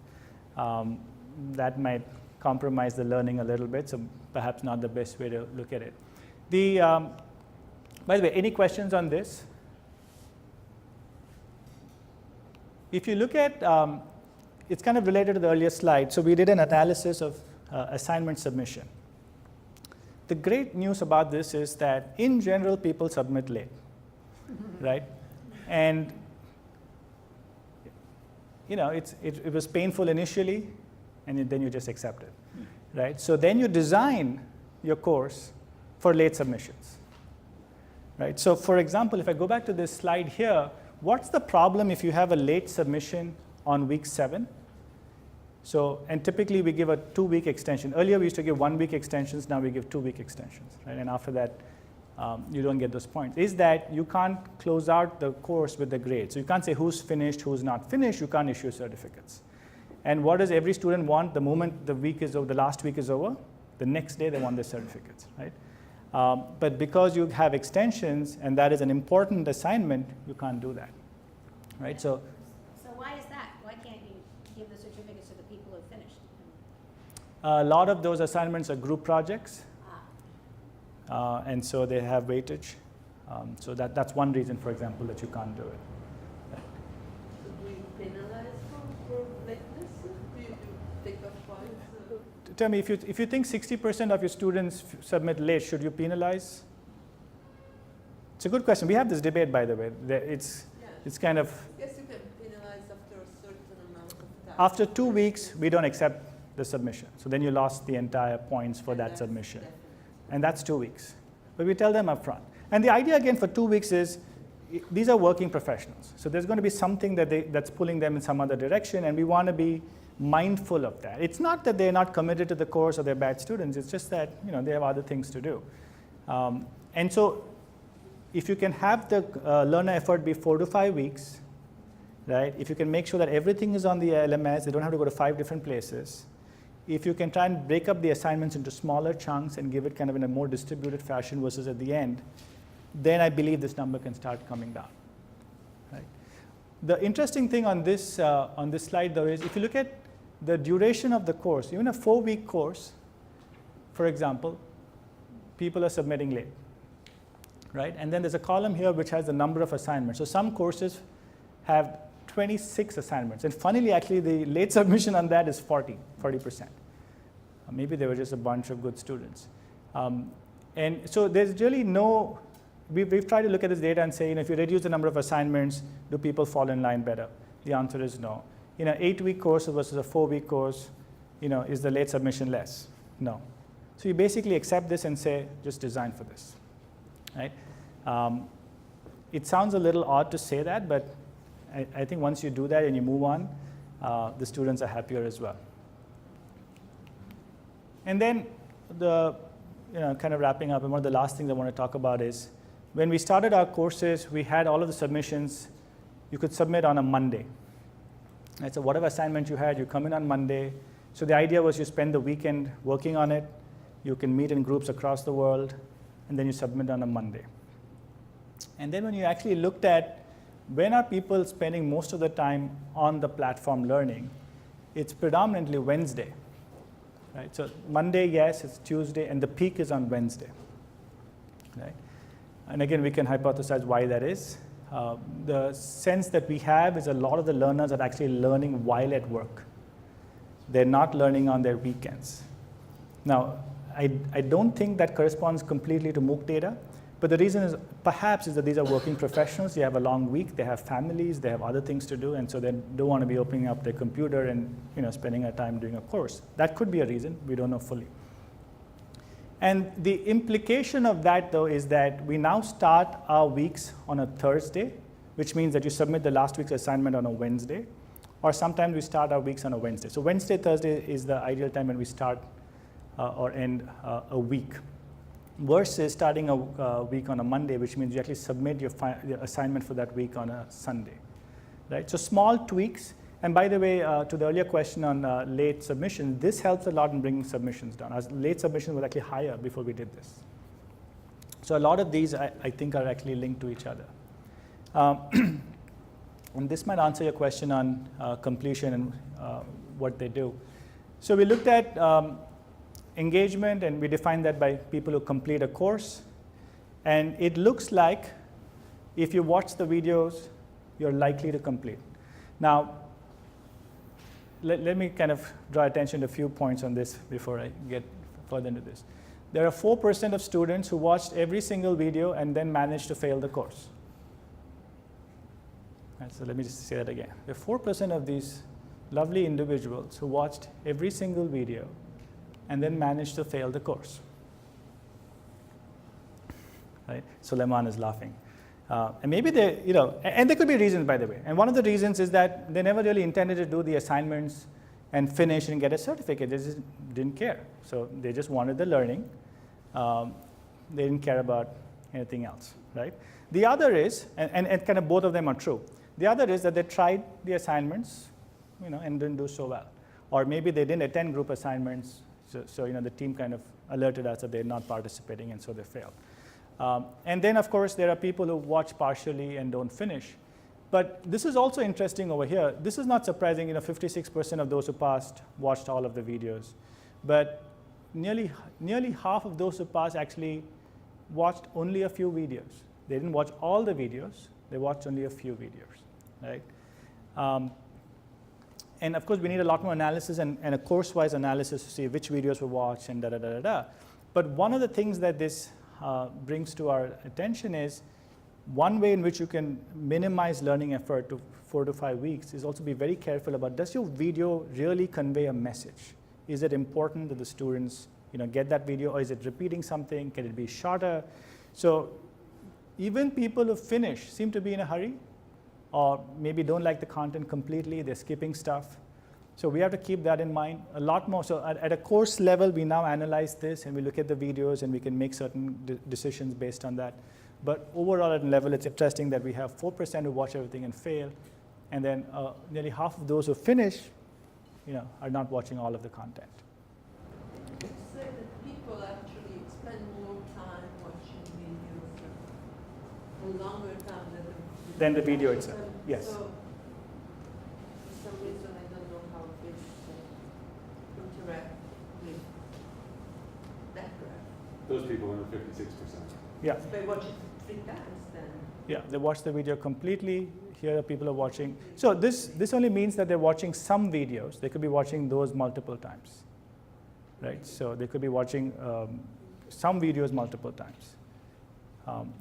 That might compromise the learning a little bit, so perhaps not the best way to look at it. By the way, any questions on this? If you look at, it's kind of related to the earlier slide. So we did an analysis of assignment submission. The great news about this is that in general, people submit late, right? And it was painful initially, and then you just accept it, right? So then you design your course for late submissions, right? So for example, if I go back to this slide here, what's the problem if you have a late submission on week 7? So, and typically we give a 2-week extension. Earlier we used to give 1-week extensions, now we give 2-week extensions, right? And after that, you don't get those points. Is that you can't close out the course with the grade. So you can't say who's finished, who's not finished, you can't issue certificates. And what does every student want the moment the week is over, the last week is over? The next day they want their certificates, right? But because you have extensions and that is an important assignment, you can't do that, right? So why is that? Why can't you give the certificates to the people who finished? a lot of those assignments are group projects, and so they have weightage. So that's one reason, for example, that you can't do it. Do we penalize for lateness? Do you take off points? Tell me, if you think 60% of your students submit late, should you penalize? It's a good question. We have this debate, by the way. It's kind of. I guess you can penalize after a certain amount of time. After 2 weeks, we don't accept the submission. So then you lost the entire points for that submission. Definitely. And that's 2 weeks. But we tell them up front. And the idea, again, for 2 weeks is these are working professionals. So there's going to be something that's pulling them in some other direction, and we want to be mindful of that. It's not that they're not committed to the course or they're bad students. It's just that they have other things to do. And so if you can have the learner effort be 4 to 5 weeks, right? If you can make sure that everything is on the LMS, they don't have to go to 5 different places. If you can try and break up the assignments into smaller chunks and give it kind of in a more distributed fashion versus at the end, then I believe this number can start coming down. Right? The interesting thing on this slide, though, is if you look at the duration of the course, even a 4-week course, for example, people are submitting late. right? And then there's a column here which has the number of assignments. So some courses have 26 assignments. And funnily, actually, the late submission on that is 40%. Maybe they were just a bunch of good students. And so there's really no, we've tried to look at this data and say, if you reduce the number of assignments, do people fall in line better? The answer is no. In an 8-week course versus a 4-week course, is the late submission less? No. So you basically accept this and say, just design for this, right? It sounds a little odd to say that, but I think once you do that and you move on, the students are happier as well. And then kind of wrapping up, and one of the last things I want to talk about is, when we started our courses, we had all of the submissions you could submit on a Monday. Right, so whatever assignment you had, you come in on Monday. So the idea was you spend the weekend working on it, you can meet in groups across the world, and then you submit on a Monday. And then when you actually looked at when are people spending most of the time on the platform learning, it's predominantly Wednesday. Right? So Monday, yes, it's Tuesday, and the peak is on Wednesday. Right? And again, we can hypothesize why that is. The sense that we have is a lot of the learners are actually learning while at work. They're not learning on their weekends. Now, I don't think that corresponds completely to MOOC data, but the reason is perhaps is that these are working professionals. They have a long week, they have families, they have other things to do, and so they don't want to be opening up their computer and spending their time doing a course. That could be a reason. We don't know fully. And the implication of that, though, is that we now start our weeks on a Thursday, which means that you submit the last week's assignment on a Wednesday, or sometimes we start our weeks on a Wednesday. So Wednesday, Thursday is the ideal time when we start or end a week, versus starting a week on a Monday, which means you actually submit your assignment for that week on a Sunday. Right? So small tweaks. And by the way, to the earlier question on late submission, this helps a lot in bringing submissions down. As late submissions were actually higher before we did this. So a lot of these, I think, are actually linked to each other. And this might answer your question on completion and what they do. So we looked at engagement, and we defined that by people who complete a course. And it looks like if you watch the videos, you're likely to complete. Now, let me kind of draw attention to a few points on this before I get further into this. There are 4% of students who watched every single video and then managed to fail the course. Right, so let me just say that again. There are 4% of these lovely individuals who watched every single video and then managed to fail the course. Right? Suleiman is laughing. And maybe they, and there could be reasons, by the way. And one of the reasons is that they never really intended to do the assignments and finish and get a certificate. They just didn't care. So they just wanted the learning. They didn't care about anything else, right? The other is, and kind of both of them are true. The other is that they tried the assignments, and didn't do so well. Or maybe they didn't attend group assignments, so the team kind of alerted us that they're not participating, and so they failed. And then, of course, there are people who watch partially and don't finish. But this is also interesting over here. This is not surprising. 56% of those who passed watched all of the videos. But nearly half of those who passed actually watched only a few videos. They didn't watch all the videos. They watched only a few videos, right? And of course, we need a lot more analysis and a course-wise analysis to see which videos were watched and da-da-da-da-da. But one of the things that this brings to our attention is one way in which you can minimize learning effort to 4 to 5 weeks is also be very careful about, does your video really convey a message? Is it important that the students get that video, or is it repeating something? Can it be shorter? So even people who finish seem to be in a hurry, or maybe don't like the content completely, they're skipping stuff. So we have to keep that in mind a lot more. So at a course level, we now analyze this and we look at the videos and we can make certain decisions based on that. But overall at a level, it's interesting that we have 4% who watch everything and fail, and then nearly half of those who finish, are not watching all of the content. You say that people actually spend more time watching videos, a longer time than the video itself. Yes. So, for some reason, I don't know how this interact with that graph. Those people are 56%. Yeah. They watch three times then. Yeah, they watch the video completely. Here people are watching. So this only means that they're watching some videos. They could be watching those multiple times, right? So they could be watching some videos multiple times.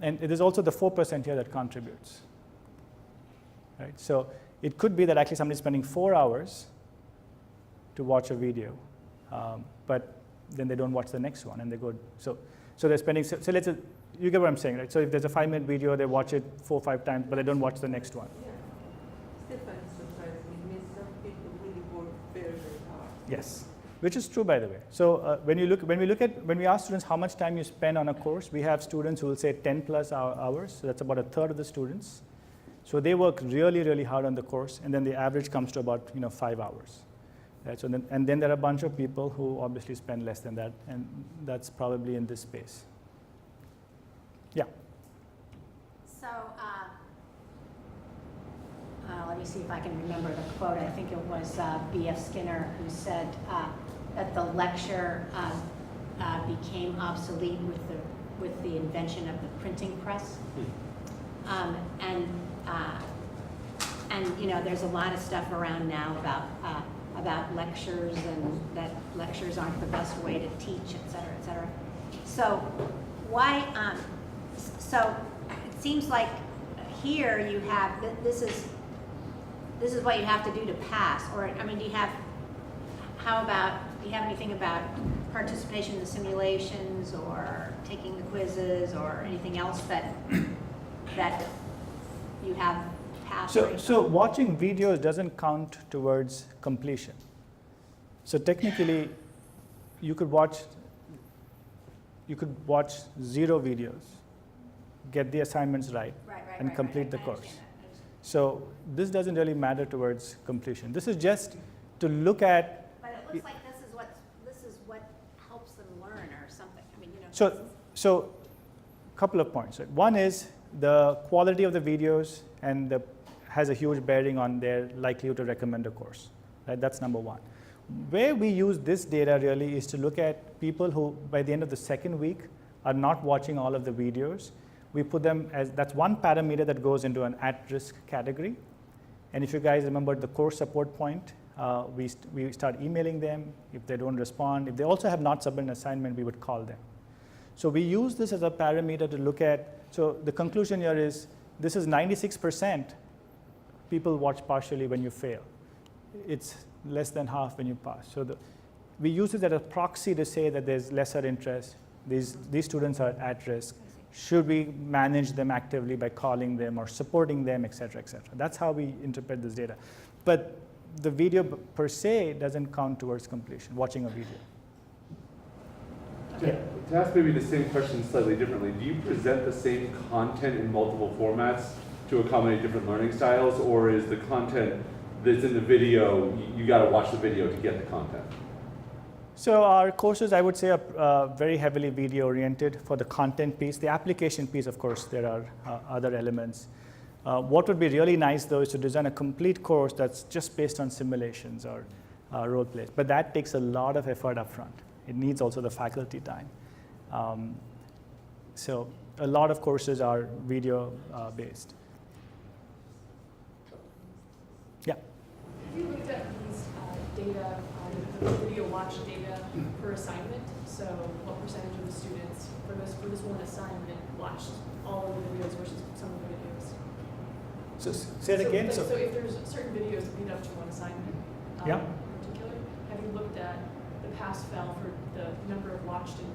And it is also the 4% here that contributes, right? So it could be that actually somebody's spending 4 hours to watch a video, but then they don't watch the next one, and they go, so they're spending, so let's say, you get what I'm saying, right? So if there's a 5-minute video, they watch it 4 or 5 times, but they don't watch the next one. Yeah. Stefan is surprising. It means some people really work very, very hard. Yes, which is true, by the way. So when we ask students how much time you spend on a course, we have students who will say 10 plus hours. So that's about a third of the students. So they work really, really hard on the course, and then the average comes to about 5 hours. Right? So then there are a bunch of people who obviously spend less than that, and that's probably in this space. Yeah. So let me see if I can remember the quote. I think it was B.F. Skinner who said that the lecture became obsolete with the invention of the printing press. And there's a lot of stuff around now about lectures, and that lectures aren't the best way to teach, et cetera, et cetera. So why? So it seems like here you have this is what you have to do to pass. Or I mean, do you have anything about participation in the simulations or taking the quizzes or anything else that you have passed? So watching videos doesn't count towards completion. So technically, you could watch 0 videos, get the assignments right, and complete the course. So this doesn't really matter towards completion. This is just to look at. But it looks like this is what helps them learn or something. I mean, So couple of points. Right? One is the quality of the videos and has a huge bearing on their likelihood to recommend a course. Right? That's number one. Where we use this data really is to look at people who, by the end of the second week, are not watching all of the videos. We put them as, that's one parameter that goes into an at-risk category. And if you guys remember the course support point, we start emailing them. If they don't respond, if they also have not submitted an assignment, we would call them. So we use this as a parameter to look at, so the conclusion here is, this is 96% people watch partially when you fail. It's less than half when you pass. So we use it as a proxy to say that there's lesser interest. These students are at risk. Should we manage them actively by calling them or supporting them, et cetera, et cetera. That's how we interpret this data. But the video per se doesn't count towards completion, watching a video. To ask maybe the same question slightly differently, do you present the same content in multiple formats to accommodate different learning styles, or is the content that's in the video, you got to watch the video to get the content? So our courses, I would say, are very heavily video-oriented for the content piece. The application piece, of course, there are other elements. What would be really nice, though, is to design a complete course that's just based on simulations or role plays. But that takes a lot of effort up front. It needs also the faculty time. So a lot of courses are video-based. Yeah? Have you looked at these data, the video watch data per assignment? So what percentage of the students for this one assignment watched all of the videos versus some of the videos? So say it again. So if there's certain videos that lead up to one assignment Yeah. in particular, have you looked at the pass-fail for the number of watched and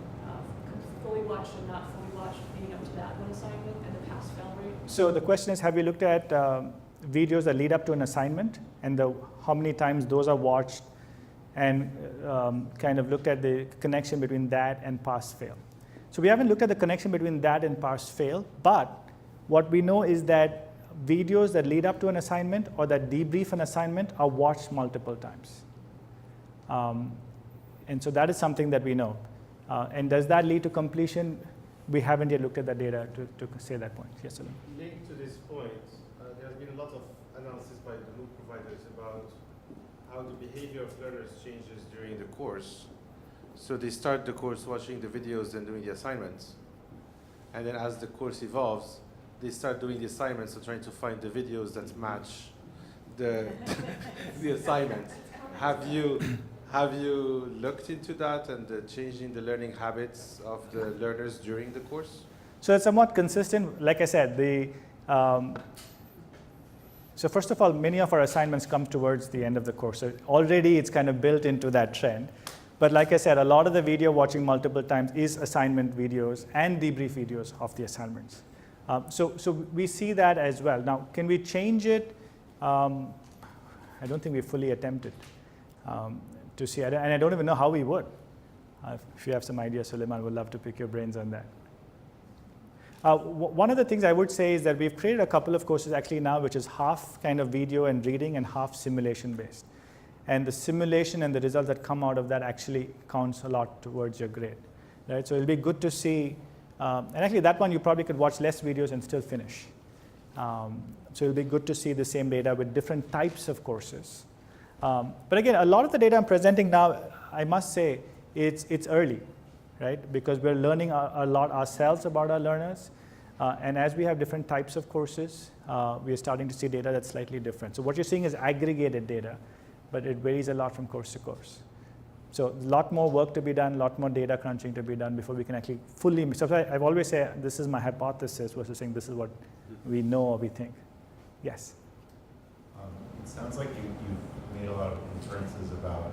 fully watched and not fully watched leading up to that one assignment and the pass-fail rate? So the question is, have you looked at videos that lead up to an assignment and how many times those are watched, and kind of looked at the connection between that and pass-fail? So we haven't looked at the connection between that and pass-fail, but what we know is that videos that lead up to an assignment or that debrief an assignment are watched multiple times. And so that is something that we know. And does that lead to completion? We haven't yet looked at that data to say that point. Yes, sir. Linked to this point, there has been a lot of analysis by the MOOC providers about how the behavior of learners changes during the course. So they start the course watching the videos and doing the assignments. And then as the course evolves, they start doing the assignments and trying to find the videos that match the, the assignment. Have you looked into that and changing the learning habits of the learners during the course? So it's somewhat consistent. Like I said, so first of all, many of our assignments come towards the end of the course. So already it's kind of built into that trend. But like I said, a lot of the video watching multiple times is assignment videos and debrief videos of the assignments. So we see that as well. Now, can we change it? I don't think we fully attempted to see it. And I don't even know how we would. If you have some ideas, Suleiman, would love to pick your brains on that. One of the things I would say is that we've created a couple of courses actually now, which is half kind of video and reading and half simulation based. And the simulation and the results that come out of that actually counts a lot towards your grade, right? So it'll be good to see, and actually that one you probably could watch less videos and still finish. So it'll be good to see the same data with different types of courses. But again, a lot of the data I'm presenting now, I must say, it's early, right? Because we're learning a lot ourselves about our learners. And as we have different types of courses, we are starting to see data that's slightly different. So what you're seeing is aggregated data, but it varies a lot from course to course. So a lot more work to be done, a lot more data crunching to be done before we can actually fully, so I've always said this is my hypothesis versus saying this is what we know or we think. Yes? It sounds like you've made a lot of inferences about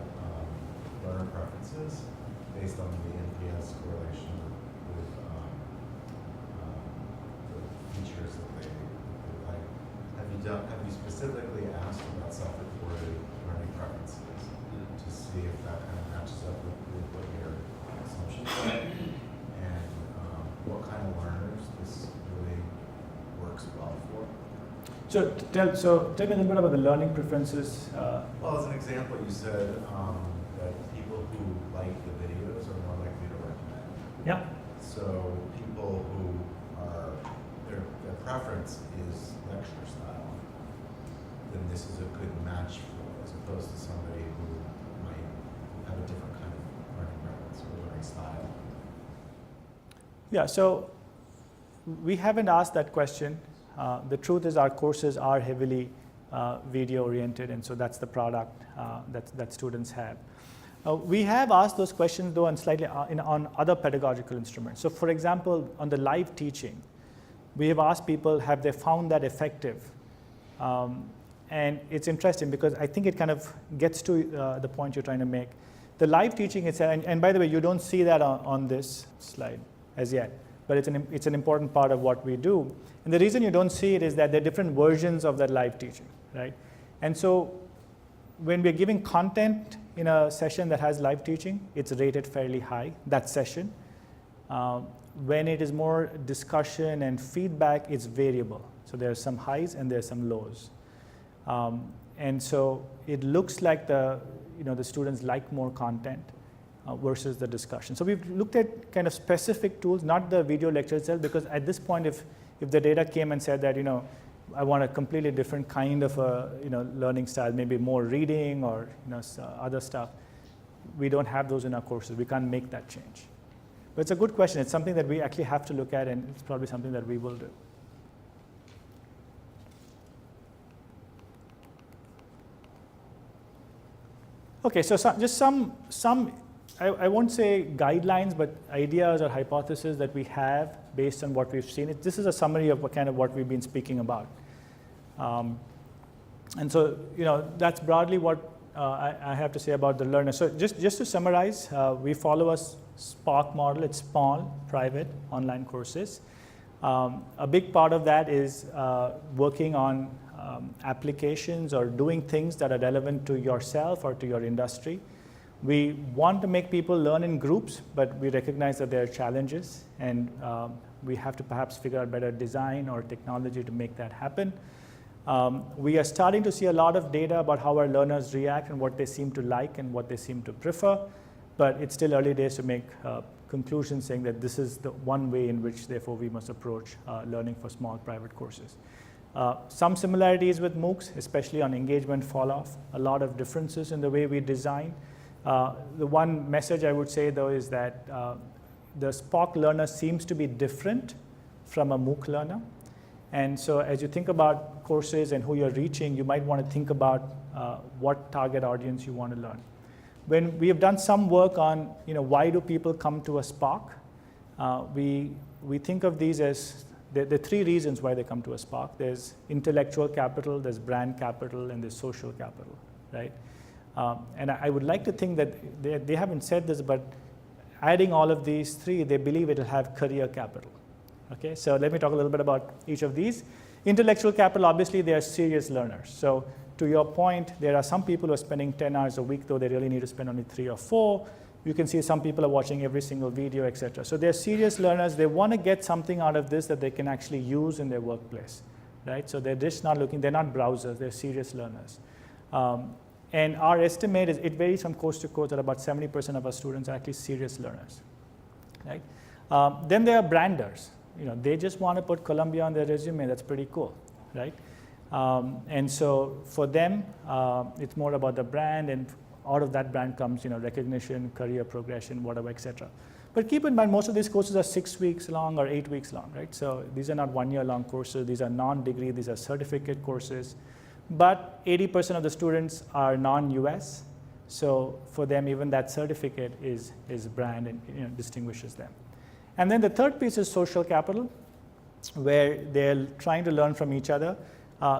learner preferences based on the NPS correlation with the features that they like. Have you specifically asked about self-reported learning preferences to see if that kind of matches up with what your assumptions are, and what kind of learners this really works well for? So tell me a little bit about the learning preferences. Well, as an example, you said that people who like the videos are more likely to recommend. Yeah. So people who are, their preference is lecture style, then this is a good match for, as opposed to somebody who might have a different kind of learning preference or learning style. Yeah, so we haven't asked that question. The truth is our courses are heavily video oriented, and so that's the product that students have. We have asked those questions though on slightly on other pedagogical instruments. So for example, on the live teaching, we have asked people, have they found that effective? And it's interesting because I think it kind of gets to the point you're trying to make. The live teaching, and by the way, you don't see that on this slide as yet, but it's an important part of what we do. And the reason you don't see it is that there are different versions of that live teaching, right? And so when we're giving content in a session that has live teaching, it's rated fairly high, that session. When it is more discussion and feedback, it's variable. So there's some highs and there's some lows. And so it looks like the students like more content versus the discussion. So we've looked at kind of specific tools, not the video lecture itself, because at this point, if the data came and said that, I want a completely different kind of learning style, maybe more reading or other stuff, we don't have those in our courses. We can't make that change. But it's a good question. It's something that we actually have to look at, and it's probably something that we will do. Okay, so just some I won't say guidelines, but ideas or hypotheses that we have based on what we've seen. This is a summary of what we've been speaking about. And so, that's broadly what I have to say about the learner. So just to summarize, we follow a SPOC model. It's small, private, online courses. A big part of that is working on applications or doing things that are relevant to yourself or to your industry. We want to make people learn in groups, but we recognize that there are challenges, and we have to perhaps figure out better design or technology to make that happen. We are starting to see a lot of data about how our learners react and what they seem to like and what they seem to prefer, but it's still early days to make conclusions saying that this is the one way in which, therefore, we must approach learning for small private courses. Some similarities with MOOCs, especially on engagement fall-off, a lot of differences in the way we design. The one message I would say, though, is that the SPOC learner seems to be different from a MOOC learner. And so as you think about courses and who you're reaching, you might want to think about what target audience you want to learn. When we have done some work on, why do people come to a SPOC, we think of these as, there are three reasons why they come to a SPOC. There's intellectual capital, there's brand capital, and there's social capital, right? And I would like to think that they haven't said this, but adding all of these three, they believe it will have career capital. Okay, so let me talk a little bit about each of these. Intellectual capital, obviously, they are serious learners. So to your point, there are some people who are spending 10 hours a week, though they really need to spend only 3 or 4. You can see some people are watching every single video, etc. So they're serious learners. They want to get something out of this that they can actually use in their workplace, right? So they're just not looking, they're not browsers, they're serious learners. And our estimate is, it varies from course to course, that about 70% of our students are actually serious learners, right? Then there are branders. They just want to put Columbia on their resume. That's pretty cool, right? And so for them, it's more about the brand, and out of that brand comes, recognition, career progression, whatever, etc. But keep in mind, most of these courses are 6 weeks long or 8 weeks long, right? So these are not 1 year long courses. These are non-degree. These are certificate courses. But 80% of the students are non-US. So for them, even that certificate is brand and distinguishes them. And then the third piece is social capital, where they're trying to learn from each other.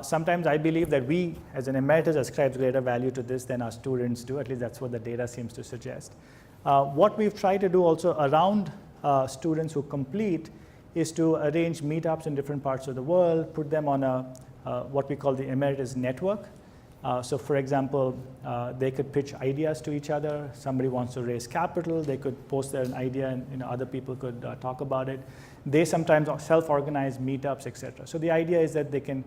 Sometimes I believe that we, as an emeritus, ascribe greater value to this than our students do. At least that's what the data seems to suggest. What we've tried to do also around students who complete is to arrange meetups in different parts of the world, put them on what we call the Emeritus Network. So for example, they could pitch ideas to each other. Somebody wants to raise capital, they could post their idea, and other people could talk about it. They sometimes self-organize meetups, etc. So the idea is that they can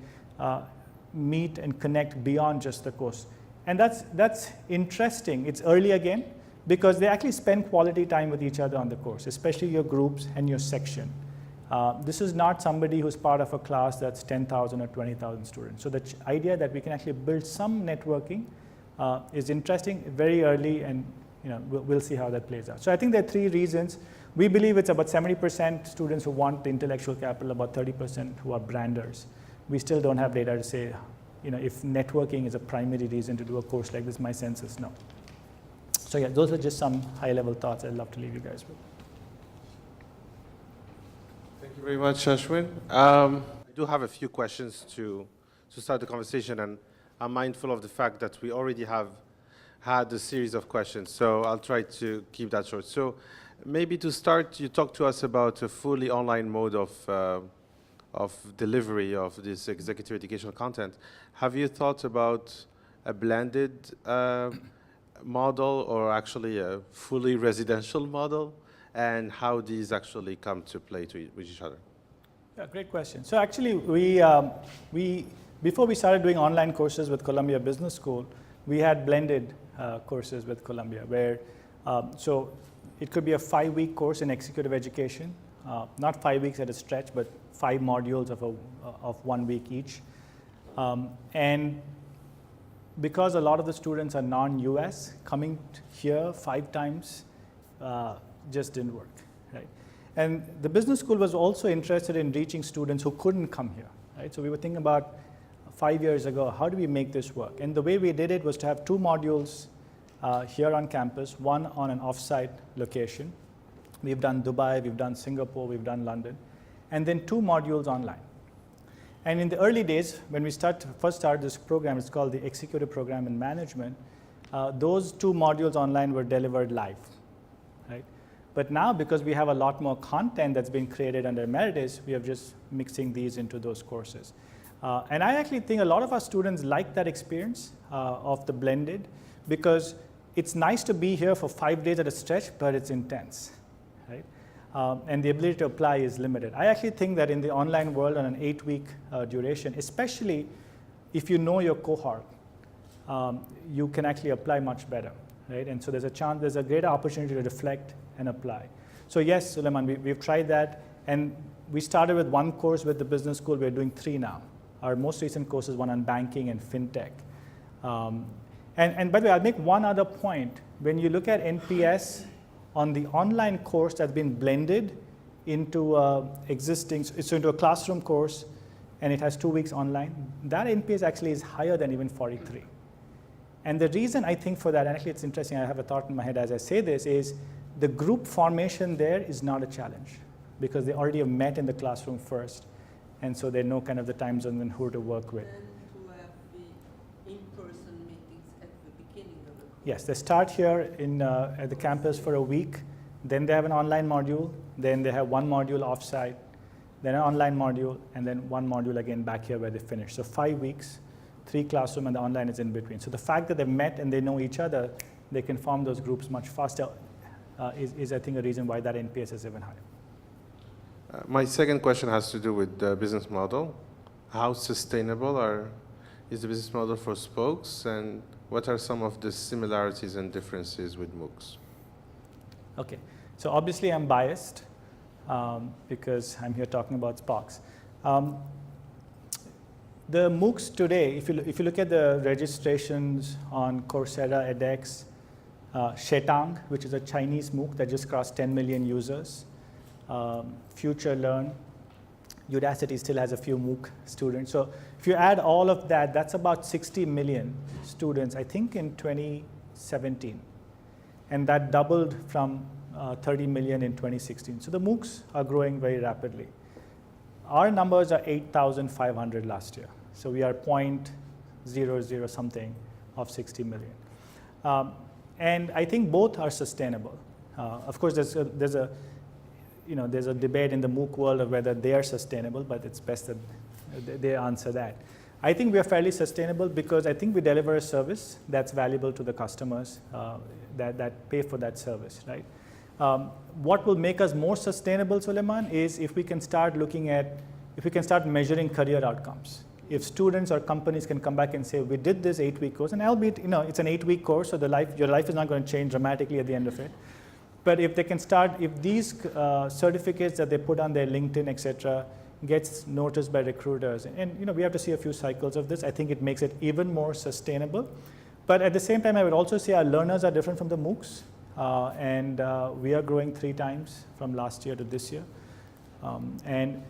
meet and connect beyond just the course. And that's interesting. It's early again, because they actually spend quality time with each other on the course, especially your groups and your section. This is not somebody who's part of a class that's 10,000 or 20,000 students. So the idea that we can actually build some networking is interesting, very early, and we'll see how that plays out. So I think there are 3 reasons. We believe it's about 70% students who want the intellectual capital, about 30% who are branders. We still don't have data to say, if networking is a primary reason to do a course like this. My sense is no. So yeah, those are just some high-level thoughts I'd love to leave you guys with. Thank you very much, Ashwin. I do have a few questions to start the conversation, and I'm mindful of the fact that we already have had a series of questions, so I'll try to keep that short. So maybe to start, you talk to us about a fully online mode of delivery of this executive educational content. Have you thought about a blended model, or actually a fully residential model, and how these actually come to play with each other? Yeah, great question. So actually, before we started doing online courses with Columbia Business School, we had blended courses with Columbia, where so it could be a 5-week course in executive education, not 5 weeks at a stretch, but 5 modules of 1 week each. And because a lot of the students are non-US, coming here 5 times just didn't work, right? And the business school was also interested in reaching students who couldn't come here, right? So we were thinking about 5 years ago, how do we make this work? And the way we did it was to have 2 modules here on campus, one on an off-site location. We've done Dubai, we've done Singapore, we've done London, and then 2 modules online. And in the early days, when we first started this program, it's called the Executive Program in Management, those 2 modules online were delivered live, right? But now, because we have a lot more content that's been created under Emeritus, we are just mixing these into those courses. And I actually think a lot of our students like that experience of the blended, because it's nice to be here for 5 days at a stretch, but it's intense, right? And the ability to apply is limited. I actually think that in the online world on an 8-week duration, especially if you know your cohort, you can actually apply much better, right? And so there's a greater opportunity to reflect and apply. So yes, Suleiman, we've tried that, and we started with 1 course with the business school. We're doing 3 now. Our most recent course is one on banking and fintech. And by the way, I'll make one other point. When you look at NPS on the online course that's been blended, into into a classroom course, and it has 2 weeks online, that NPS actually is higher than even 43. And the reason I think for that, and actually it's interesting, I have a thought in my head as I say this, is the group formation there is not a challenge because they already have met in the classroom first, and so they know kind of the time zone and who to work with. And to have the in-person meetings at the beginning of the course. Yes, they start here at the campus for a week, then they have an online module, then they have one module offsite, then an online module, and then one module again back here where they finish. So 5 weeks, 3 classroom, and the online is in between. So the fact that they've met and they know each other, they can form those groups much faster is I think, a reason why that NPS is even higher. My second question has to do with the business model. How sustainable is the business model for SPOCs, and what are some of the similarities and differences with MOOCs? Okay, so obviously I'm biased because I'm here talking about SPOCs. The MOOCs today, if you look at the registrations on Coursera, edX, Shetang, which is a Chinese MOOC that just crossed 10 million users, Future Learn, Udacity still has a few MOOC students. So if you add all of that, that's about 60 million students, I think in 2017. And that doubled from 30 million in 2016. So the MOOCs are growing very rapidly. Our numbers are 8,500 last year. So we are 0.00 something of 60 million. And I think both are sustainable. Of course, there's a debate in the MOOC world of whether they are sustainable, but it's best that they answer that. I think we are fairly sustainable because I think we deliver a service that's valuable to the customers that pay for that service, right? What will make us more sustainable, Suleiman, is if we can start measuring career outcomes. If students or companies can come back and say, we did this 8-week course, and albeit, it's an 8-week course, so your life is not going to change dramatically at the end of it. But if they can if these certificates that they put on their LinkedIn, et cetera, gets noticed by recruiters, and we have to see a few cycles of this, I think it makes it even more sustainable. But at the same time, I would also say our learners are different from the MOOCs, and we are growing 3 times from last year to this year. And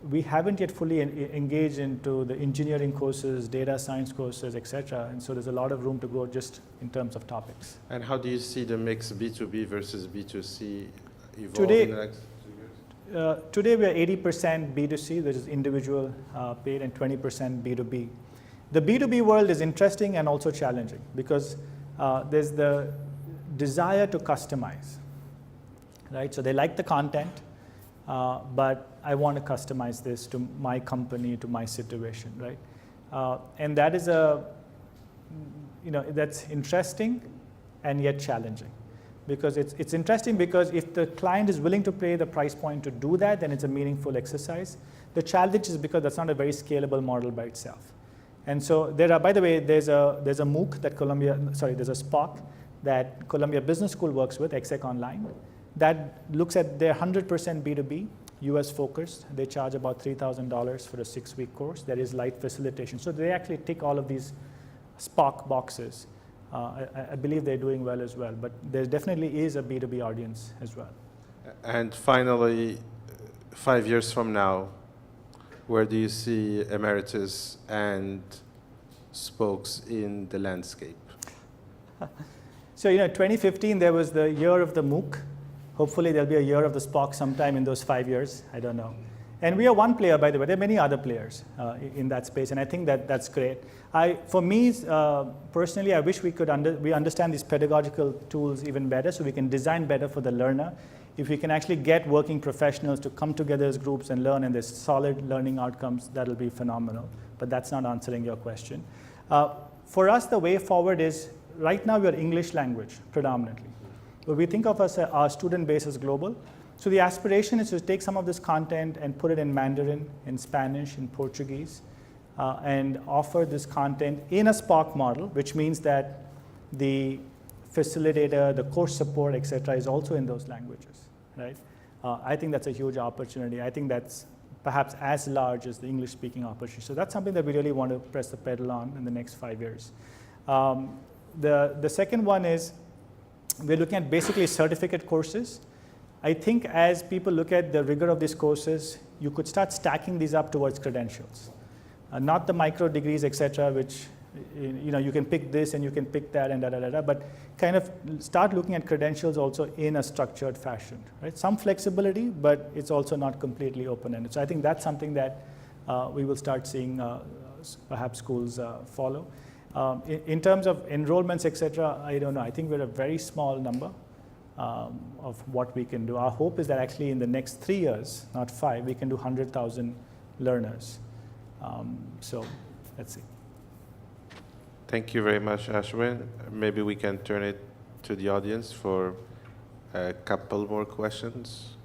we haven't yet fully engaged into the engineering courses, data science courses, et cetera, and so there's a lot of room to grow just in terms of topics. And how do you see the mix B2B versus B2C evolve Today, in the next 2 years? Today we are 80% B2C, which is individual paid, and 20% B2B. The B2B world is interesting and also challenging because there's the desire to customize, right? So they like the content, but I want to customize this to my company, to my situation, right? And that is that's interesting and yet challenging. Because it's interesting because if the client is willing to pay the price point to do that, then it's a meaningful exercise. The challenge is because that's not a very scalable model by itself. And so by the way, there's a MOOC that there's a SPOC that Columbia Business School works with, Exec Online, that looks at their 100% B2B, US focused. They charge about $3,000 for a 6-week course. There is light facilitation. So they actually tick all of these SPOC boxes. I believe they're doing well as well, but there definitely is a B2B audience as well. And finally, 5 years from now, where do you see Emeritus and SPOCs in the landscape? So 2015, there was the year of the MOOC. Hopefully there'll be a year of the SPOC sometime in those 5 years, I don't know. And we are one player, by the way. There are many other players in that space, and I think that's great. For me, personally, I wish we understand these pedagogical tools even better so we can design better for the learner. If we can actually get working professionals to come together as groups and learn, and there's solid learning outcomes, that'll be phenomenal. But that's not answering your question. For us, the way forward is, right now we are English language predominantly. But we think of our student base as global. So the aspiration is to take some of this content and put it in Mandarin, in Spanish, in Portuguese, and offer this content in a SPOC model, which means that the facilitator, the course support, et cetera, is also in those languages, right? I think that's a huge opportunity. I think that's perhaps as large as the English-speaking opportunity. So that's something that we really want to press the pedal on in the next 5 years. The second one is we're looking at basically certificate courses. I think as people look at the rigor of these courses, you could start stacking these up towards credentials. Not the micro degrees, et cetera, which you can pick this and you can pick that and but kind of start looking at credentials also in a structured fashion, right? Some flexibility, but it's also not completely open-ended. So I think that's something that we will start seeing perhaps schools follow. In terms of enrollments, et cetera, I don't know. I think we're a very small number of what we can do. Our hope is that actually in the next 3 years, not 5, we can do 100,000 learners. So let's see. Thank you very much, Ashwin. Maybe we can turn it to the audience for a couple more questions.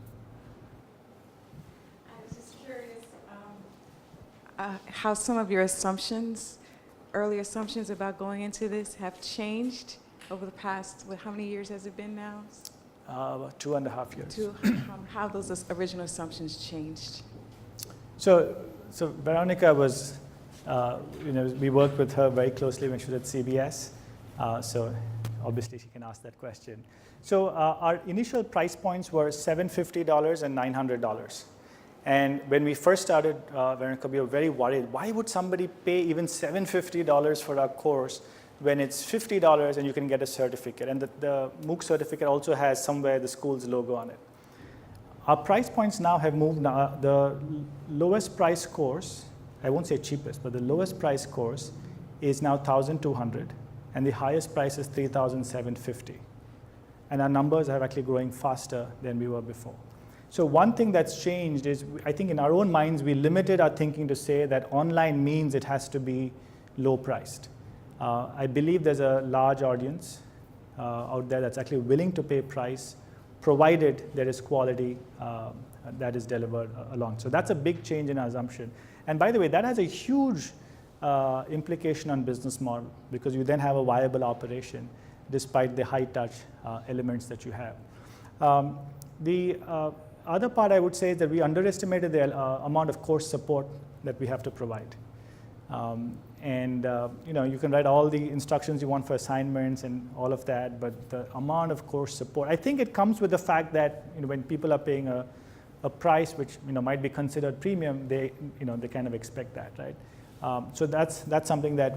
I was just curious how some of your assumptions, early assumptions about going into this have changed over the past, how many years has it been now? About 2.5 years. How those original assumptions changed? So Veronica was, we worked with her very closely when she was at CBS. So obviously she can ask that question. So our initial price points were $750 and $900. And when we first started, Veronica, we were very worried. Why would somebody pay even $750 for our course when it's $50 and you can get a certificate? And the MOOC certificate also has somewhere the school's logo on it. Our price points now have moved. The lowest price course, I won't say cheapest, but the lowest price course is now $1,200, and the highest price is $3,750. And our numbers are actually growing faster than we were before. So one thing that's changed is, I think in our own minds, we limited our thinking to say that online means it has to be low priced. I believe there's a large audience out there that's actually willing to pay price, provided there is quality that is delivered along. So that's a big change in our assumption. And by the way, that has a huge implication on business model, because you then have a viable operation despite the high touch elements that you have. The other part I would say is that we underestimated the amount of course support that we have to provide. You can write all the instructions you want for assignments and all of that, but the amount of course support, I think it comes with the fact that when people are paying a price which might be considered premium, they kind of expect that, right? So that's something that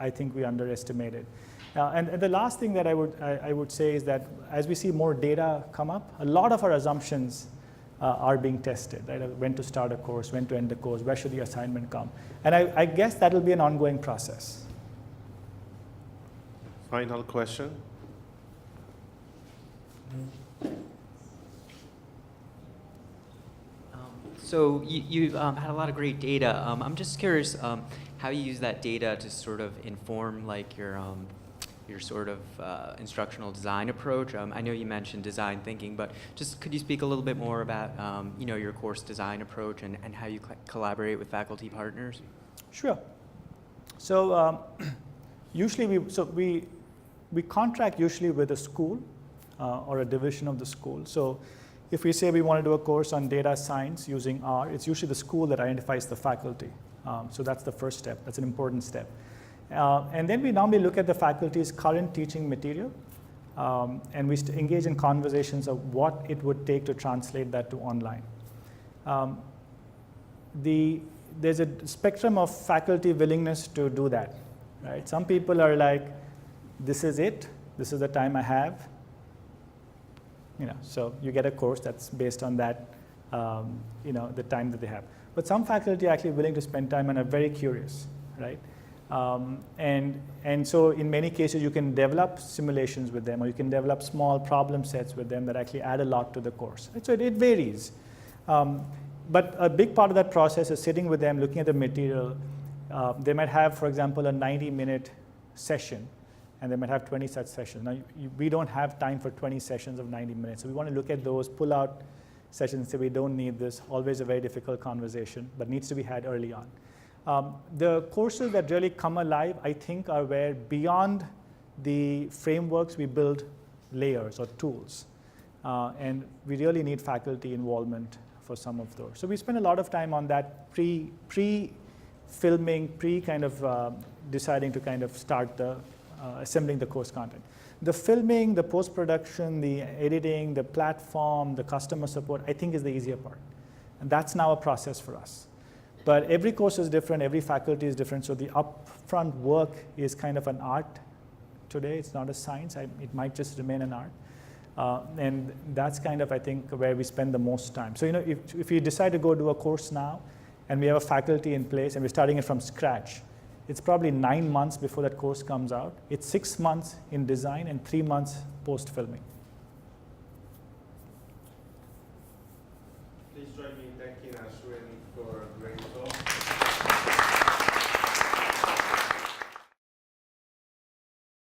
I think we underestimated. And the last thing that I would say is that as we see more data come up, a lot of our assumptions are being tested, right? When to start a course, when to end the course, where should the assignment come? And I guess that will be an ongoing process. Final question. So you've had a lot of great data. I'm just curious how you use that data to sort of inform like your sort of instructional design approach. I know you mentioned design thinking, but just could you speak a little bit more about your course design approach and how you collaborate with faculty partners? Sure. So usually we contract usually with a school or a division of the school. So if we say we want to do a course on data science using R, it's usually the school that identifies the faculty. So that's the first step. That's an important step. And then we normally look at the faculty's current teaching material, and we engage in conversations of what it would take to translate that to online. There's a spectrum of faculty willingness to do that, right? Some people are like, this is it, this is the time I have. So you get a course that's based on that, the time that they have. But some faculty are actually willing to spend time and are very curious, right? And so in many cases you can develop simulations with them, or you can develop small problem sets with them that actually add a lot to the course. So it varies. But a big part of that process is sitting with them, looking at the material. They might have, for example, a 90-minute session, and they might have 20 such sessions. Now, we don't have time for 20 sessions of 90 minutes. So we want to look at those, pull out sessions and say, we don't need this. Always a very difficult conversation, but needs to be had early on. The courses that really come alive, I think, are where beyond the frameworks, we build layers or tools. And we really need faculty involvement for some of those. So we spend a lot of time on that pre-filming, kind of deciding to kind of start assembling the course content. the filming, the post-production, the editing, the platform, the customer support, I think is the easier part. And that's now a process for us. But every course is different, every faculty is different, so the upfront work is kind of an art today. It's not a science. It might just remain an art. And that's kind of, I think, where we spend the most time. So, if you decide to go do a course now, and we have a faculty in place, and we're starting it from scratch, it's probably 9 months before that course comes out. It's 6 months in design and 3 months post-filming.